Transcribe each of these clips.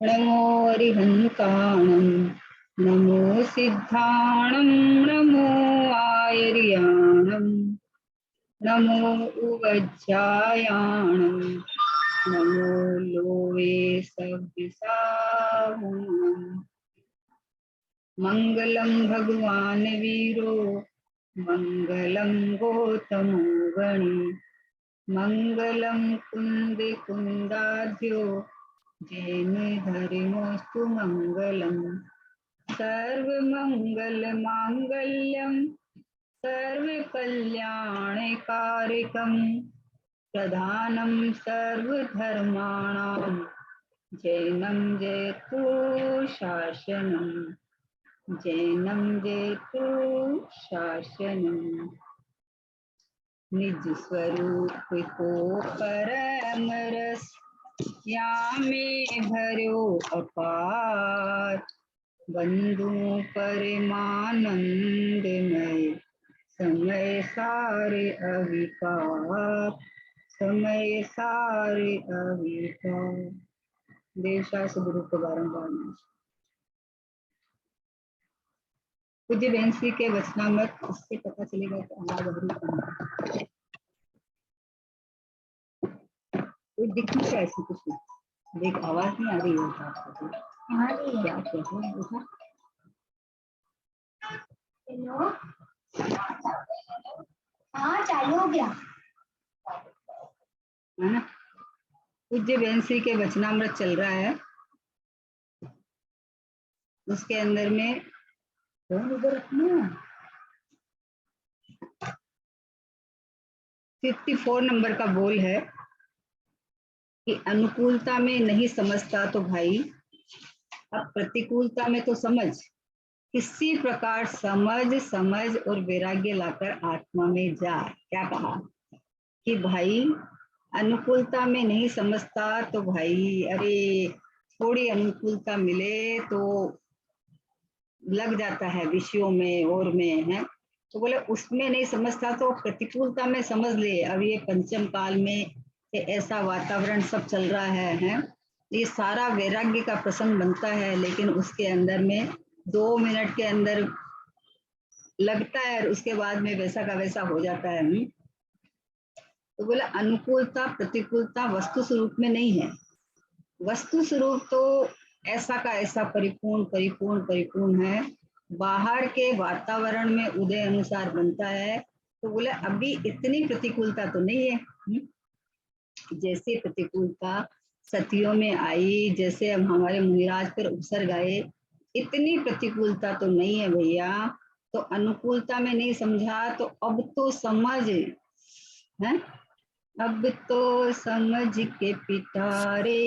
नमो अरिहन्ताणं नमो सिद्धाणं नमो आयर्याणं नमो उवज्जायाणं नमो Lowe सव्यसाहुणम् मङ्गलं भगवान् वीरो मङ्गलं गौतमो गणी मङ्गलं कुन्दे कुन्दाध्यो जैन धर्मस्तु मङ्गलम् सर्वमङ्गलमाङ्गल्यं सर्वकल्याणकारकं प्रधानं सर्वधर्माणां जैनं जयतु शासनं जैनं जयतु शासनं निज स्वरूप को परम रस यामे भरो अपार बंधु परमानंदमय समय सारे अविकार समय सारे अविकार। देवशाह गुरु को बारंबार पूज्य बहन श्री के वचनामृत, इससे पता चलेगा कि आवाज कोई दिख नहीं रहा, ऐसी कुछ नहीं देख, आवाज नहीं आ रही है आपको? आ रही है। क्या कहते हैं देखा? हेलो, हाँ चालू हो गया है ना। पूज्य बहन श्री के वचनामृत चल रहा है, उसके अंदर में फोन उधर रखना। 54 नंबर का बोल है कि अनुकूलता में नहीं समझता तो भाई अब प्रतिकूलता में तो समझ। किसी प्रकार समझ समझ और वैराग्य लाकर आत्मा में जा। क्या कहा कि भाई अनुकूलता में नहीं समझता तो भाई अरे थोड़ी अनुकूलता मिले तो लग जाता है विषयों में और में है, तो बोले उसमें नहीं समझता तो प्रतिकूलता में समझ ले। अब ये पंचम काल में ऐसा वातावरण सब चल रहा है, ये सारा वैराग्य का प्रसंग बनता है, लेकिन उसके अंदर में 2 मिनट के अंदर लगता है और उसके बाद में वैसा का वैसा हो जाता है। तो बोला अनुकूलता प्रतिकूलता वस्तु स्वरूप में नहीं है। वस्तु स्वरूप तो ऐसा का ऐसा परिपूर्ण परिपूर्ण परिपूर्ण है, बाहर के वातावरण में उदय अनुसार बनता है। तो बोले अभी इतनी प्रतिकूलता तो नहीं है। जैसे प्रतिकूलता सतियों में आई, जैसे अब हमारे मुनिराज पर उपसर्ग आए, इतनी प्रतिकूलता तो नहीं है भैया। तो अनुकूलता में नहीं समझा तो अब तो समझ है, अब तो समझ के पिटारे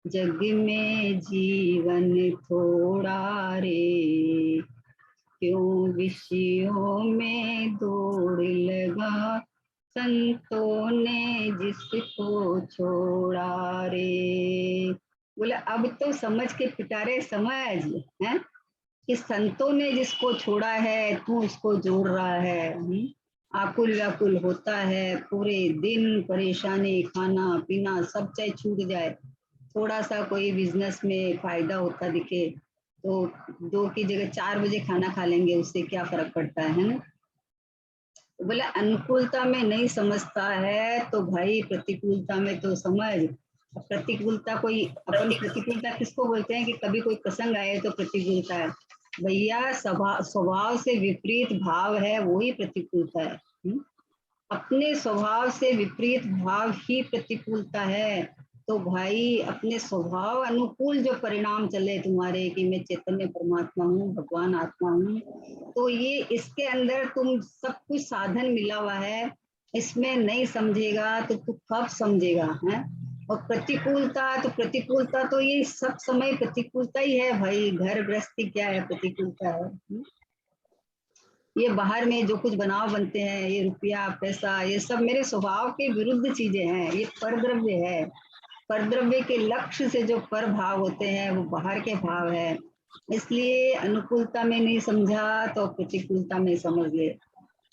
जग में जीवन थोड़ा रे, क्यों विषयों में दौड़ लगा संतों ने जिसको छोड़ा रे। बोले अब तो समझ के पिटारे समझ है कि संतों ने जिसको छोड़ा है तू उसको जोड़ रहा है। आकुल व्याकुल होता है, पूरे दिन परेशानी, खाना पीना सब चाहे छूट जाए, थोड़ा सा कोई बिजनेस में फायदा होता दिखे तो 2 की जगह 4 बजे खाना खा लेंगे, उससे क्या फर्क पड़ता है ना। तो बोले अनुकूलता में नहीं समझता है तो भाई प्रतिकूलता में तो समझ। प्रतिकूलता कोई अपन प्रतिकूलता किसको बोलते हैं कि कभी कोई प्रसंग आए तो प्रतिकूलता है भैया, स्वभाव से विपरीत भाव है वही प्रतिकूलता है। अपने स्वभाव से विपरीत भाव ही प्रतिकूलता है। तो भाई अपने स्वभाव अनुकूल जो परिणाम चले तुम्हारे कि मैं चैतन्य परमात्मा हूँ, भगवान आत्मा हूँ, तो ये इसके अंदर तुम सब कुछ साधन मिला हुआ है, इसमें नहीं समझेगा तो तू कब समझेगा है। और प्रतिकूलता तो ये सब समय प्रतिकूलता ही है भाई। घर गृहस्थी क्या है, प्रतिकूलता है। ये बाहर में जो कुछ बनाव बनते हैं, ये रुपया पैसा, ये सब मेरे स्वभाव के विरुद्ध चीजें हैं। ये परद्रव्य है, परद्रव्य के लक्ष्य से जो पर भाव होते हैं वो बाहर के भाव है। इसलिए अनुकूलता में नहीं समझा तो प्रतिकूलता में समझ ले।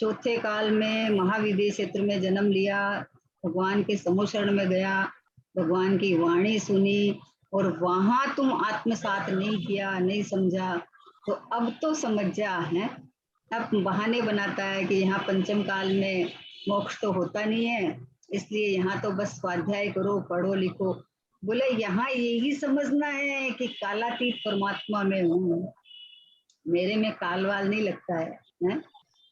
चौथे काल में महाविद्य क्षेत्र में जन्म लिया, भगवान के समूह शरण में गया, भगवान की वाणी सुनी, और वहां तुम आत्मसात नहीं किया, नहीं समझा, तो अब तो समझ जा है। अब बहाने बनाता है कि यहाँ पंचम काल में मोक्ष तो होता नहीं है, इसलिए यहाँ तो बस स्वाध्याय करो, पढ़ो लिखो। बोले यहाँ यही समझना है कि कालातीत परमात्मा में हूँ, मेरे में काल वाल नहीं लगता है?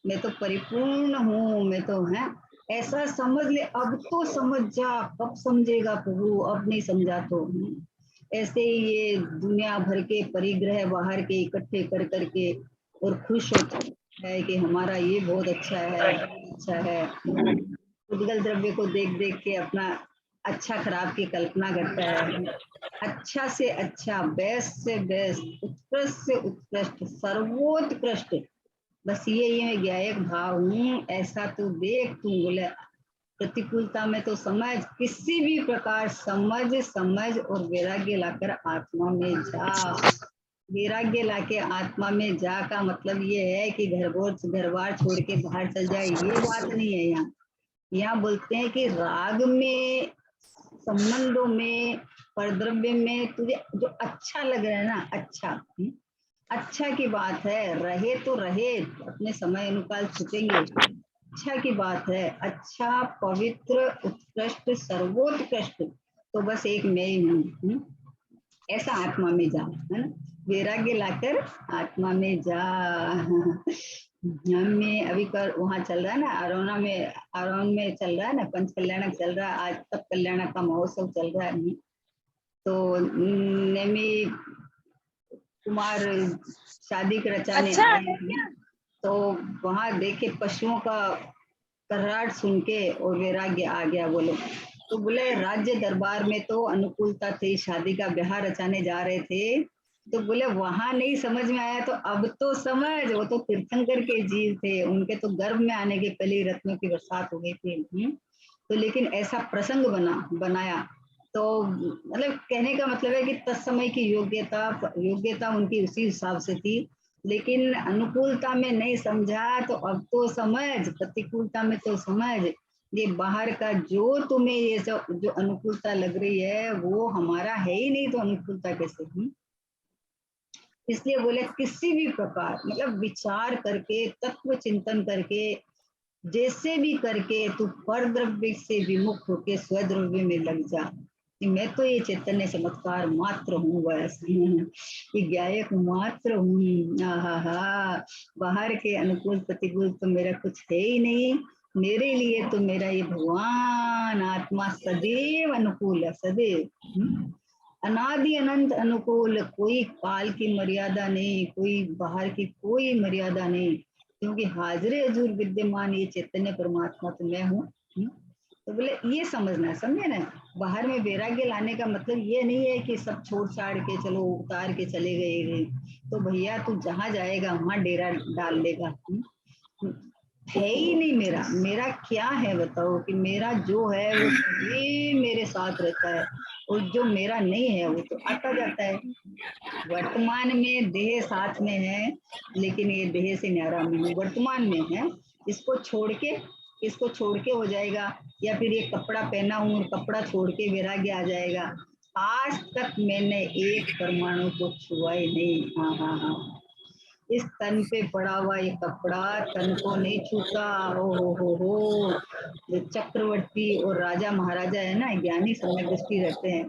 मैं तो परिपूर्ण हूँ, मैं तो है, ऐसा समझ ले। अब तो समझ जा, कब समझेगा प्रभु, अब नहीं समझा तो। ऐसे ही ये दुनिया भर के परिग्रह बाहर के इकट्ठे कर करके और खुश होता है कि हमारा ये बहुत अच्छा है, बहुत अच्छा है। उद्गल द्रव्य को देख देख के अपना अच्छा खराब की कल्पना करता है। अच्छा से अच्छा, बेस्ट से बेस्ट, उत्कृष्ट से उत्कृष्ट, सर्वोत्कृष्ट, बस ये मैं गायक भाव हूँ, ऐसा तू देख। तू बोले प्रतिकूलता में तो समझ, किसी भी प्रकार समझ समझ और वैराग्य लाकर आत्मा में जा। वैराग्य लाके आत्मा में जा का मतलब ये है कि घर बार छोड़ के बाहर चल जाए, ये बात नहीं है। यहाँ यहाँ बोलते हैं कि राग में, संबंधों में, परद्रव्य में तुझे जो अच्छा लग रहा है ना, अच्छा, अच्छा की बात है, रहे तो रहे, अपने समय अनुकाल छूटेंगे, अच्छा की बात है। अच्छा, पवित्र, उत्कृष्ट, सर्वोत्कृष्ट तो बस एक मैं ही हूँ। ऐसा आत्मा में जा, है ना, वैराग्य लाकर आत्मा में जा। हमें अभी कर वहाँ चल रहा है ना, अरोना में चल रहा है ना, पंच कल्याणक चल रहा है, आज तक कल्याणक का महोत्सव चल रहा है। तो नेमी कुमार शादी के रचाने अच्छा, आए थे, तो वहां देखे पशुओं का कर्राट सुन के और वैराग्य आ गया। बोलो तो बोले राज्य दरबार में तो अनुकूलता थी, शादी का ब्याह रचाने जा रहे थे, तो बोले वहां नहीं समझ में आया तो अब तो समझ। वो तो तीर्थंकर के जीव थे, उनके तो गर्भ में आने के पहले ही रत्नों की बरसात हो गई थी। तो लेकिन ऐसा प्रसंग बनाया, तो मतलब कहने का मतलब है कि तत्समय की योग्यता उनकी उसी हिसाब से थी, लेकिन अनुकूलता में नहीं समझा तो अब तो समझ, प्रतिकूलता में तो समझ। ये बाहर का जो तुम्हें ये जो अनुकूलता लग रही है वो हमारा है ही नहीं, तो अनुकूलता कैसे हुई? इसलिए बोले किसी भी प्रकार मतलब विचार करके, तत्व चिंतन करके, जैसे भी करके तू पर द्रव्य से विमुख होके स्वद्रव्य में लग जा कि मैं तो ये चैतन्य चमत्कार मात्र हूँ, बस ये गायक मात्र हूँ। हा, बाहर के अनुकूल प्रतिकूल तो मेरा कुछ है ही नहीं, मेरे लिए तो मेरा ये भगवान आत्मा सदैव अनुकूल है, सदैव अनादि अनंत अनुकूल। कोई काल की मर्यादा नहीं, कोई बाहर की कोई मर्यादा नहीं, क्योंकि हाजिर हजूर विद्यमान ये चैतन्य परमात्मा तो मैं हूँ। तो बोले ये समझना, समझे ना। बाहर में वैराग्य लाने का मतलब ये नहीं है कि सब छोड़ छाड़ के चलो उतार के चले गए, तो भैया तू जहां जाएगा वहां डेरा डाल देगा। है ही नहीं मेरा, मेरा क्या है बताओ, कि मेरा जो है वो ये मेरे साथ रहता है, और जो मेरा नहीं है वो तो आता जाता है। वर्तमान में देह साथ में है, लेकिन ये देह से न्यारा में हूँ, वर्तमान में है। इसको छोड़ के, इसको छोड़ के हो जाएगा, या फिर ये कपड़ा पहना हूँ और कपड़ा छोड़ के वैराग्य आ जाएगा। आज तक मैंने एक परमाणु को छुआ ही नहीं। हाँ हाँ हाँ, इस तन पे पड़ा हुआ ये कपड़ा तन को नहीं छूता। हो जो चक्रवर्ती और राजा महाराजा है ना, ज्ञानी सम्यक दृष्टि रहते हैं,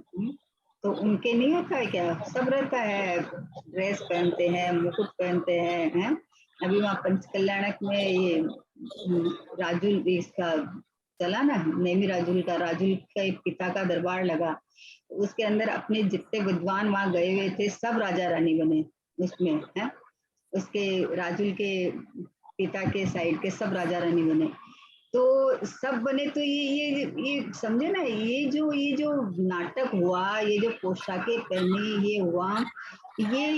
तो उनके नहीं होता है क्या, सब रहता है, ड्रेस पहनते हैं, मुकुट पहनते हैं। अभी वहाँ पंच कल्याणक में ये राजुल इसका चला ना, नेमी राजुल का एक पिता का दरबार लगा, उसके अंदर अपने जितने विद्वान वहां गए हुए थे सब राजा रानी बने उसमें है, उसके राजुल के पिता के साइड के सब राजा रानी बने। तो सब बने, तो ये समझे ना, ये जो नाटक हुआ, ये जो पोशाकें पहनी, ये हुआ, ये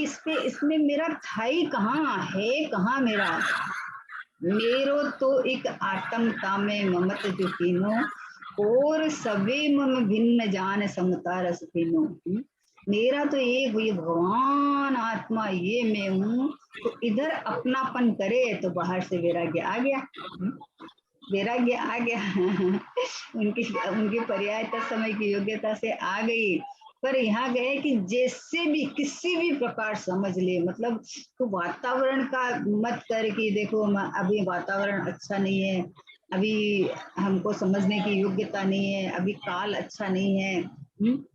इसमें मेरा था ही कहाँ, है कहाँ मेरा। मेरो तो एक आत्मता में ममत जो कीनो, और सभी मम भिन्न जान समता रस पीनो। मेरा तो एक ये भगवान आत्मा, ये मैं हूँ। तो इधर अपनापन करे तो बाहर से वैराग्य आ गया। वैराग्य आ गया। उनकी उनकी पर्याय समय की योग्यता से आ गई, पर यहाँ गए कि जैसे भी किसी भी प्रकार समझ ले, मतलब तो वातावरण का मत कर कि देखो अभी वातावरण अच्छा नहीं है, अभी हमको समझने की योग्यता नहीं है, अभी काल अच्छा नहीं है,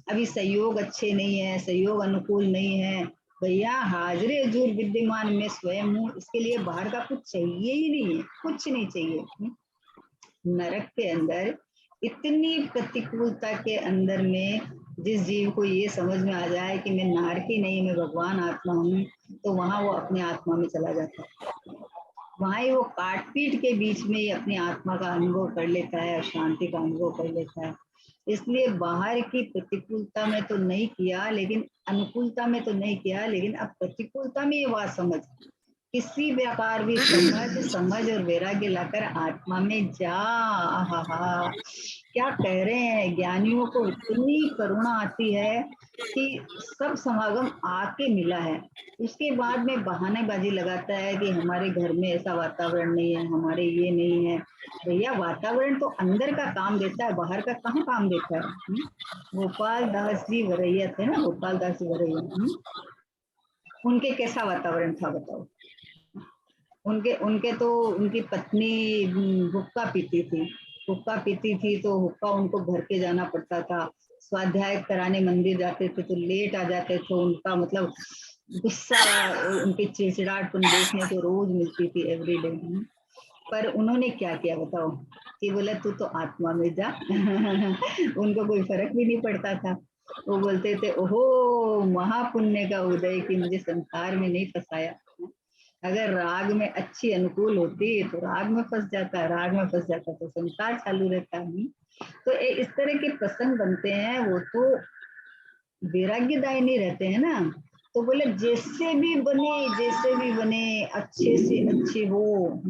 अभी सहयोग अच्छे नहीं है, सहयोग अनुकूल नहीं है। भैया हाजिर हजूर विद्यमान में स्वयं हूँ, इसके लिए बाहर का कुछ चाहिए ही नहीं है, कुछ नहीं चाहिए। नरक के अंदर इतनी प्रतिकूलता के अंदर में जिस जीव को ये समझ में आ जाए कि मैं नारकी नहीं, मैं भगवान आत्मा हूँ, तो वहां वो अपने आत्मा में चला जाता है। वहां ही वो काट पीट के बीच में ही अपनी आत्मा का अनुभव कर लेता है, शांति का अनुभव कर लेता है। इसलिए बाहर की प्रतिकूलता में तो नहीं किया, लेकिन अनुकूलता में तो नहीं किया, लेकिन अब प्रतिकूलता में ये बात समझ, किसी प्रकार भी समझ और वैराग्य लाकर आत्मा में जा। आहा, क्या कह रहे हैं, ज्ञानियों को इतनी करुणा आती है कि सब समागम आके मिला है, उसके बाद में बहानेबाजी लगाता है कि हमारे घर में ऐसा वातावरण नहीं है, हमारे ये नहीं है। भैया वातावरण तो अंदर का काम देता है, बाहर का कहाँ काम देता है। गोपाल दास जी वरैया थे ना, गोपाल दास जी वरैया, उनके कैसा वातावरण था बताओ। उनके उनके तो उनकी पत्नी हुक्का पीती थी, हुक्का पीती थी, तो हुक्का उनको भर के जाना पड़ता था। स्वाध्याय कराने मंदिर जाते थे तो लेट आ जाते थे, उनका मतलब गुस्सा, उनकी चिड़चिड़ाहटपन देखने को रोज मिलती थी, एवरीडे। पर उन्होंने क्या किया बताओ, कि बोला तू तो आत्मा में जा। उनको कोई फर्क भी नहीं पड़ता था। वो बोलते थे ओहो महापुण्य का उदय कि मुझे संसार में नहीं फंसाया। अगर राग में अच्छी अनुकूल होती तो राग में फंस जाता, राग में फंस जाता तो संसार चालू रहता है। तो इस तरह के प्रसंग बनते हैं, वो तो वैराग्यदायी नहीं रहते हैं ना। तो बोले जैसे भी बने, जैसे भी बने, अच्छे से अच्छे हो।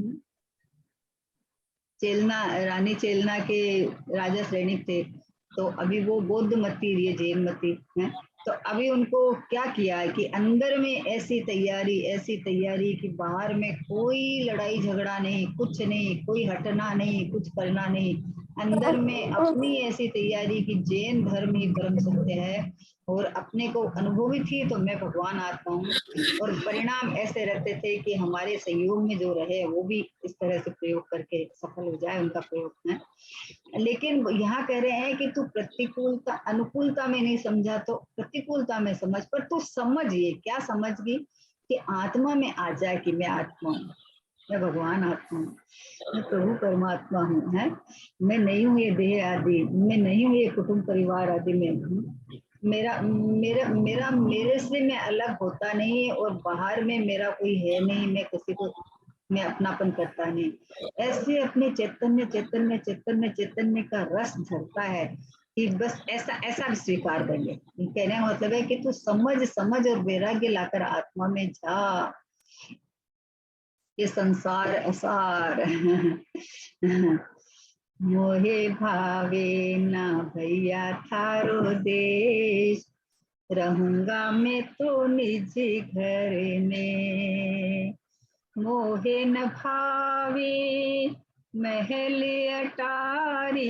चेलना, रानी चेलना के राजा सैनिक थे, तो अभी वो बौद्ध मती, ये जैन मती है। तो अभी उनको क्या किया है कि अंदर में ऐसी तैयारी, ऐसी तैयारी कि बाहर में कोई लड़ाई झगड़ा नहीं, कुछ नहीं, कोई हटना नहीं, कुछ करना नहीं। अंदर में अपनी ऐसी तैयारी कि जैन धर्म ही परम सत्य है, और अपने को अनुभवी थी तो मैं भगवान आत्मा हूँ। और परिणाम ऐसे रहते थे कि हमारे सहयोग में जो रहे वो भी इस तरह से प्रयोग करके सफल हो जाए उनका प्रयोग है। लेकिन यहाँ कह रहे हैं कि तू प्रतिकूलता अनुकूलता में नहीं समझा तो प्रतिकूलता में समझ, पर तू समझ, ये क्या समझ गई कि आत्मा में आ जाए कि मैं आत्मा हूँ, मैं भगवान आत्मा हूँ, मैं प्रभु परमात्मा हूँ, है। मैं नहीं हूँ ये देह आदि, मैं नहीं हूँ ये कुटुंब परिवार आदि में हूँ। मेरा मेरा मेरा मेरे से मैं अलग होता नहीं, और बाहर में मेरा कोई है नहीं, मैं किसी को मैं अपनापन करता नहीं। ऐसे अपने चैतन्य चैतन्य चैतन्य चैतन्य का रस झरता है कि बस ऐसा ऐसा स्वीकार कर ले। कहने का मतलब है कि तू समझ समझ और वैराग्य लाकर आत्मा में जा, ये संसार असार। मोहे भावे ना भैया थारो देश, रहूंगा मैं तो निज घर में। मोहे न भावे महल अटारी,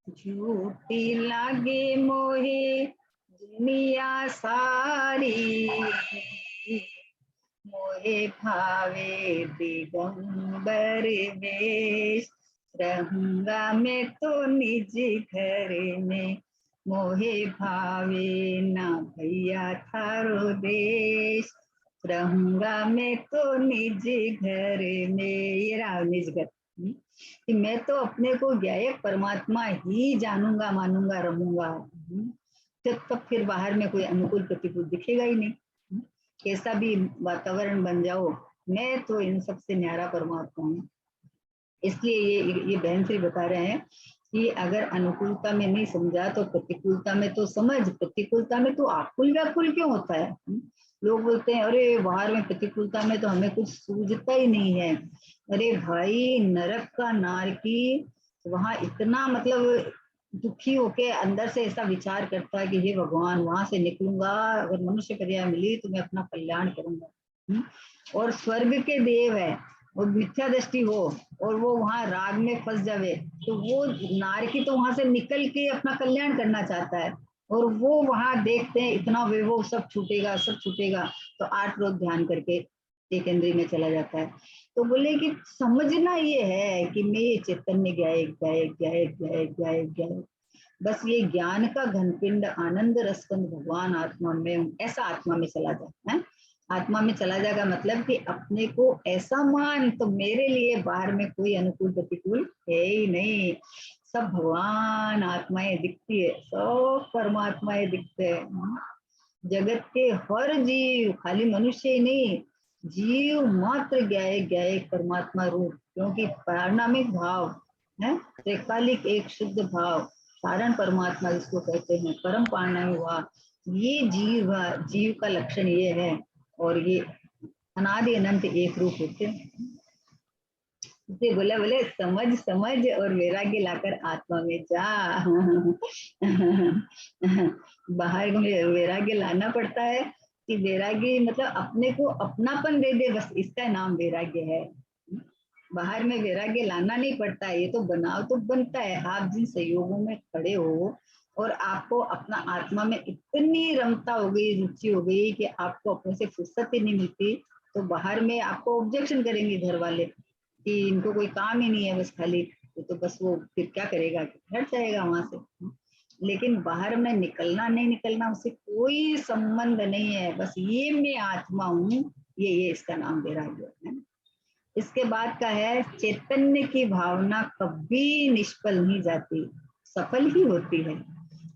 झूठी लागे मोहे दुनिया सारी। मोहे भावे दिगंबर वेश, रहूंगा मैं तो निज घर में। मोहे भावे ना भैया थारो देश, रहूंगा मैं तो निज घर में। ये रहा निज घर, कि मैं तो अपने को गायक परमात्मा ही जानूंगा, मानूंगा, रहूंगा। तब फिर बाहर में कोई अनुकूल प्रतिकूल दिखेगा ही नहीं। कैसा भी वातावरण बन जाओ, मैं तो इन सबसे न्यारा परमात्मा हूँ। इसलिए ये बहन श्री बता रहे हैं कि अगर अनुकूलता में नहीं समझा तो प्रतिकूलता में तो समझ, प्रतिकूलता में तो आकुल व्याकुल क्यों होता है। लोग बोलते हैं अरे बाहर में प्रतिकूलता में तो हमें कुछ सूझता ही नहीं है। अरे भाई नरक का नारकी वहां इतना मतलब दुखी होके अंदर से ऐसा विचार करता है कि हे भगवान वहां से निकलूंगा, अगर मनुष्य पर्याय मिली तो मैं अपना कल्याण करूंगा। और स्वर्ग के देव है और मिथ्या दृष्टि हो और वो वहां राग में फंस जावे, तो वो नारकी तो वहां से निकल के अपना कल्याण करना चाहता है, और वो वहां देखते हैं इतना वैभव, सब छूटेगा सब छूटेगा, तो 8 रोज ध्यान करके एक इंद्रिय में चला जाता है। तो बोले कि समझना ये है कि मैं ये चैतन्य गायक गायक गायक गायक गायक गायक, बस ये ज्ञान का घनपिंड आनंद रसकंद भगवान आत्मा में हूँ, ऐसा आत्मा में चला जाए है। आत्मा में चला जाएगा मतलब कि अपने को ऐसा मान, तो मेरे लिए बाहर में कोई अनुकूल प्रतिकूल है ही नहीं, सब भगवान आत्माएं दिखती है, सब परमात्माएं दिखते हैं। जगत के हर जीव, खाली मनुष्य ही नहीं, जीव मात्र गायक गायक परमात्मा रूप, क्योंकि पारणामिक भाव है, त्रिकालिक एक शुद्ध भाव, कारण परमात्मा जिसको कहते हैं, परम पारणामिक भाव, ये जीव का लक्षण ये है। और ये अनादि अनंत एक रूप होते हैं। इसलिए बोले बोले समझ समझ और वैराग्य लाकर आत्मा में जा। बाहर में वैराग्य लाना पड़ता है कि वैराग्य मतलब अपने को अपनापन दे दे, बस इसका नाम वैराग्य है। बाहर में वैराग्य लाना नहीं पड़ता है, ये तो बनाव तो बनता है। आप जिन संयोगों में खड़े हो और आपको अपना आत्मा में इतनी रमता हो गई, रुचि हो गई कि आपको अपने से फुर्सत ही नहीं मिलती, तो बाहर में आपको ऑब्जेक्शन करेंगे घर वाले कि इनको कोई काम ही नहीं है, बस खाली, तो बस वो फिर क्या करेगा, हट जाएगा वहां से। लेकिन बाहर में निकलना नहीं निकलना उससे कोई संबंध नहीं है, बस ये मैं आत्मा हूँ, ये इसका नाम वैराग्य है। इसके बाद का है चैतन्य की भावना कभी निष्फल नहीं जाती, सफल ही होती है,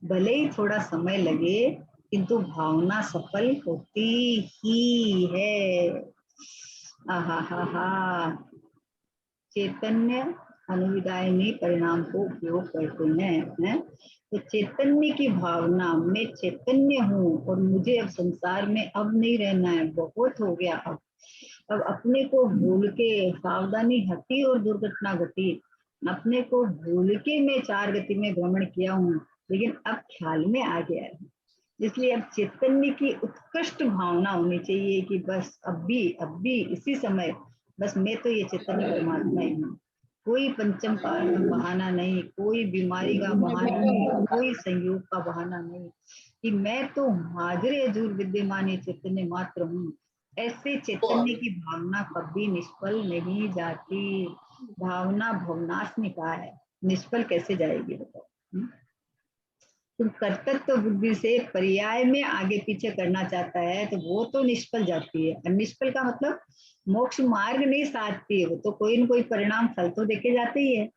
भले ही थोड़ा समय लगे, किंतु भावना सफल होती ही है। आहा हा हा। चैतन्य अनुविदायनी परिणाम को उपयोग करते हैं। तो चैतन्य की भावना, मैं चैतन्य हूँ और मुझे अब संसार में अब नहीं रहना है, बहुत हो गया, अब अपने को भूल के सावधानी हटी और दुर्घटना घटी, अपने को भूल के मैं 4 गति में भ्रमण किया हूँ, लेकिन अब ख्याल में आ गया है। इसलिए अब चैतन्य की उत्कृष्ट भावना होनी चाहिए कि बस अब भी इसी समय, बस मैं तो ये चैतन्य परमात्मा ही हूँ, कोई पंचम का बहाना नहीं, कोई बीमारी का बहाना नहीं, कोई संयोग का बहाना नहीं, कि मैं तो हाजिर हजूर विद्यमान ये चैतन्य मात्र हूँ। ऐसे चैतन्य की भावना कभी निष्फल नहीं जाती। भावना भवनाशनिका है, निष्फल कैसे जाएगी बताओ। तुम कर्तृत्व बुद्धि से पर्याय में आगे पीछे करना चाहता है तो वो तो निष्फल जाती है। और निष्फल का मतलब मोक्ष मार्ग नहीं साधती है, वो तो कोई न कोई परिणाम फल तो देके जाते ही है।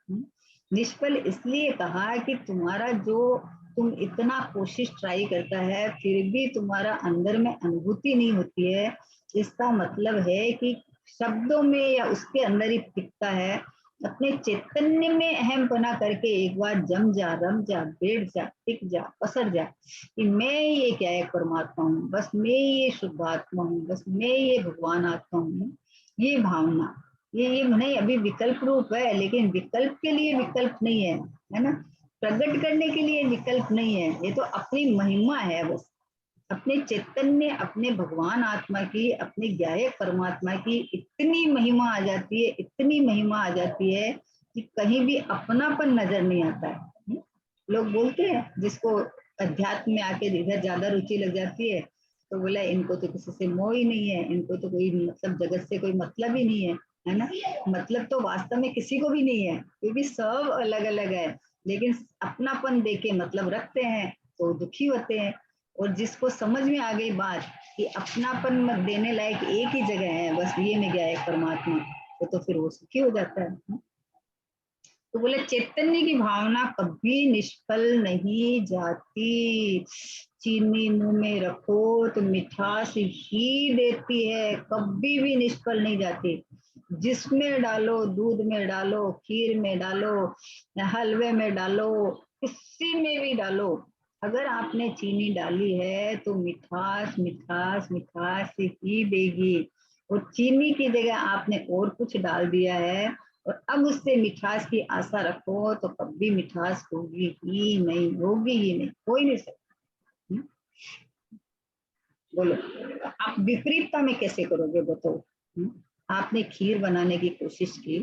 निष्फल इसलिए कहा कि तुम्हारा जो तुम इतना कोशिश ट्राई करता है फिर भी तुम्हारा अंदर में अनुभूति नहीं होती है, इसका मतलब है कि शब्दों में या उसके अंदर ही टिकता है। अपने चैतन्य में अहम बना करके एक बार जम जा, रम जा, बैठ जा, टिक जा, पसर जा कि मैं ये क्या है परमात्मा हूँ, बस मैं ये शुद्ध आत्मा हूँ, बस मैं ये भगवान आत्मा हूँ। ये भावना ये नहीं, अभी विकल्प रूप है, लेकिन विकल्प के लिए विकल्प नहीं है ना, प्रकट करने के लिए विकल्प नहीं है, ये तो अपनी महिमा है। बस अपने चैतन्य, अपने भगवान आत्मा की, अपने ज्ञायक परमात्मा की इतनी महिमा आ जाती है, इतनी महिमा आ जाती है कि कहीं भी अपनापन नजर नहीं आता है। लोग बोलते हैं जिसको अध्यात्म में आके इधर ज्यादा रुचि लग जाती है, तो बोला इनको तो किसी से मोह ही नहीं है, इनको तो कोई मतलब जगत से कोई मतलब ही नहीं है ना। मतलब तो वास्तव में किसी को भी नहीं है, क्योंकि सब अलग अलग है, लेकिन अपनापन देके मतलब रखते हैं तो दुखी होते हैं। और जिसको समझ में आ गई बात कि अपनापन मत देने लायक एक ही जगह है, बस ये में गया है परमात्मा, तो फिर वो सुखी हो जाता है। तो बोले चैतन्य की भावना कभी निष्फल नहीं जाती। चीनी मुंह में रखो तो मिठास ही देती है, कभी भी निष्फल नहीं जाती। जिसमें डालो, दूध में डालो, खीर में डालो, हलवे में डालो, किसी में भी डालो, अगर आपने चीनी डाली है तो मिठास मिठास मिठास ही देगी। और चीनी की जगह आपने और कुछ डाल दिया है और अब उससे मिठास की आशा रखो तो कभी मिठास होगी ही नहीं, होगी ही नहीं, हो ही नहीं सकती। बोलो आप विपरीतता में कैसे करोगे बताओ। आपने खीर बनाने की कोशिश की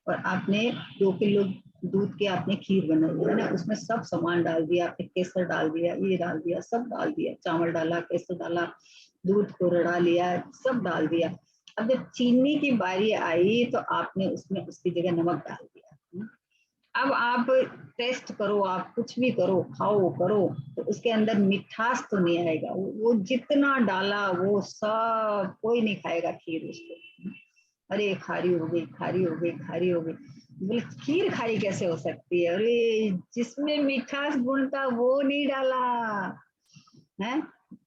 और आपने 2 किलो दूध की आपने खीर बनाई है ना, उसमें सब सामान डाल दिया, आपने केसर डाल दिया, ये डाल दिया, सब डाल दिया, चावल डाला, केसर डाला, दूध को रड़ा लिया, सब डाल दिया। अब जब चीनी की बारी आई तो आपने उसमें उसकी जगह नमक डाल दिया। अब आप टेस्ट करो, आप कुछ भी करो, खाओ करो, तो उसके अंदर मिठास तो नहीं आएगा। वो जितना डाला वो सब कोई नहीं खाएगा खीर उसको। अरे खारी हो गई, खारी हो गई, खारी हो गई। बोले खीर खारी कैसे हो सकती है? अरे जिसमें मिठास गुण था वो नहीं डाला है,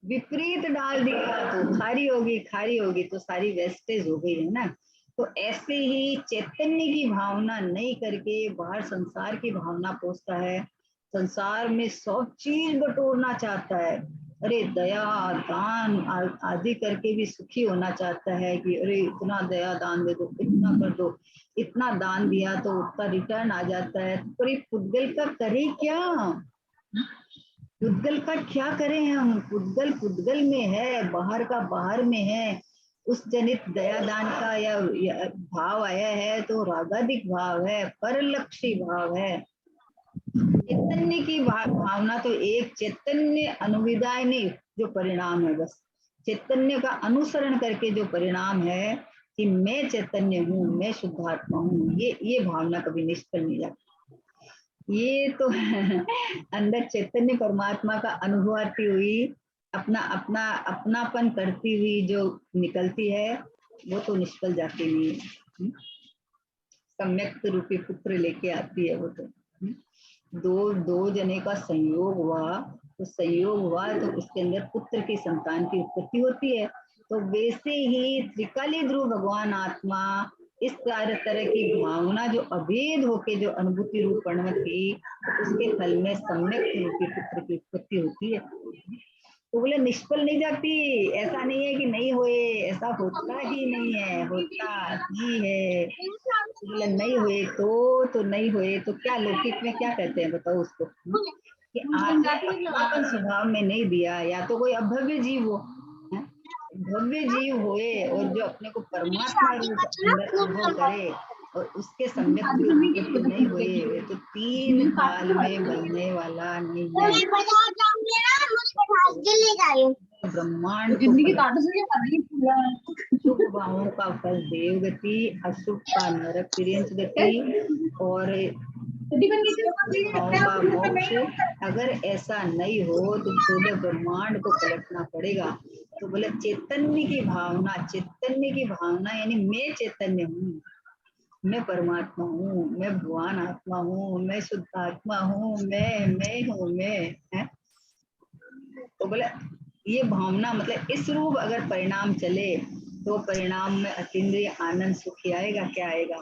विपरीत डाल दिया तो खारी होगी, खारी होगी तो सारी वेस्टेज हो गई है ना। तो ऐसे ही चैतन्य की भावना नहीं करके बाहर संसार की भावना पोसता है, संसार में सब चीज बटोरना चाहता है। अरे दया दान आदि करके भी सुखी होना चाहता है कि अरे इतना दया दान दे दो, इतना कर दो, इतना दान दिया तो उसका रिटर्न आ जाता है। पर ये पुद्गल का करे क्या? पुद्गल का क्या करें हम? पुद्गल पुद्गल में है, बाहर का बाहर में है। उस जनित दया दान का या भाव आया है तो रागाधिक भाव है, परलक्षी भाव है। चैतन्य की भावना तो एक चैतन्य अनुविदाय नहीं, जो परिणाम है बस चैतन्य का अनुसरण करके जो परिणाम है कि मैं चैतन्य हूँ, मैं शुद्धात्मा हूँ, ये भावना कभी निष्फल नहीं जाती। ये तो अंदर चैतन्य परमात्मा का अनुभवाती हुई, अपना अपना अपनापन करती हुई जो निकलती है वो तो निष्फल जाती नहीं है। सम्यक रूपी पुत्र लेके आती है वो तो। दो दो जने का संयोग हुआ, तो संयोग हुआ तो उसके अंदर पुत्र की संतान की उत्पत्ति होती है। तो वैसे ही त्रिकाली ध्रुव भगवान आत्मा इस तरह की भावना जो अभेद होके जो अनुभूति रूप परिणत की, तो उसके फल में सम्यक रूपी पुत्र की उत्पत्ति होती है। तो बोले निष्फल नहीं जाती, ऐसा नहीं है कि नहीं होए, ऐसा होता ही नहीं है, होता ही है। तो बोले नहीं हुए तो नहीं हुए तो क्या लौकिक में क्या कहते हैं बताओ उसको? कि आपने अपनापन स्वभाव में नहीं दिया, या तो कोई अभव्य जीव हो, भव्य जीव होए और जो अपने को परमात्मा रूप अंदर अनुभव करे और उसके सम्यक भी उत्पत्ति नहीं हुई, तो 3 काल में बनने वाला नहीं है। ब्रह्मांड शुभ भावों का फल देव गति, अशुभ का नरक तिर्यंच गति और भावों का मोक्ष। अगर ऐसा नहीं हो तो 14 ब्रह्मांड को पलटना पड़ेगा। तो बोले चैतन्य की भावना, चैतन्य की भावना यानी मैं चैतन्य हूँ, मैं परमात्मा हूँ, मैं भगवान आत्मा हूँ, मैं शुद्ध आत्मा हूँ, मैं हूँ, मैं है। तो बोले ये भावना मतलब इस रूप अगर परिणाम चले तो परिणाम में अतीन्द्रिय आनंद सुख ही आएगा। क्या आएगा?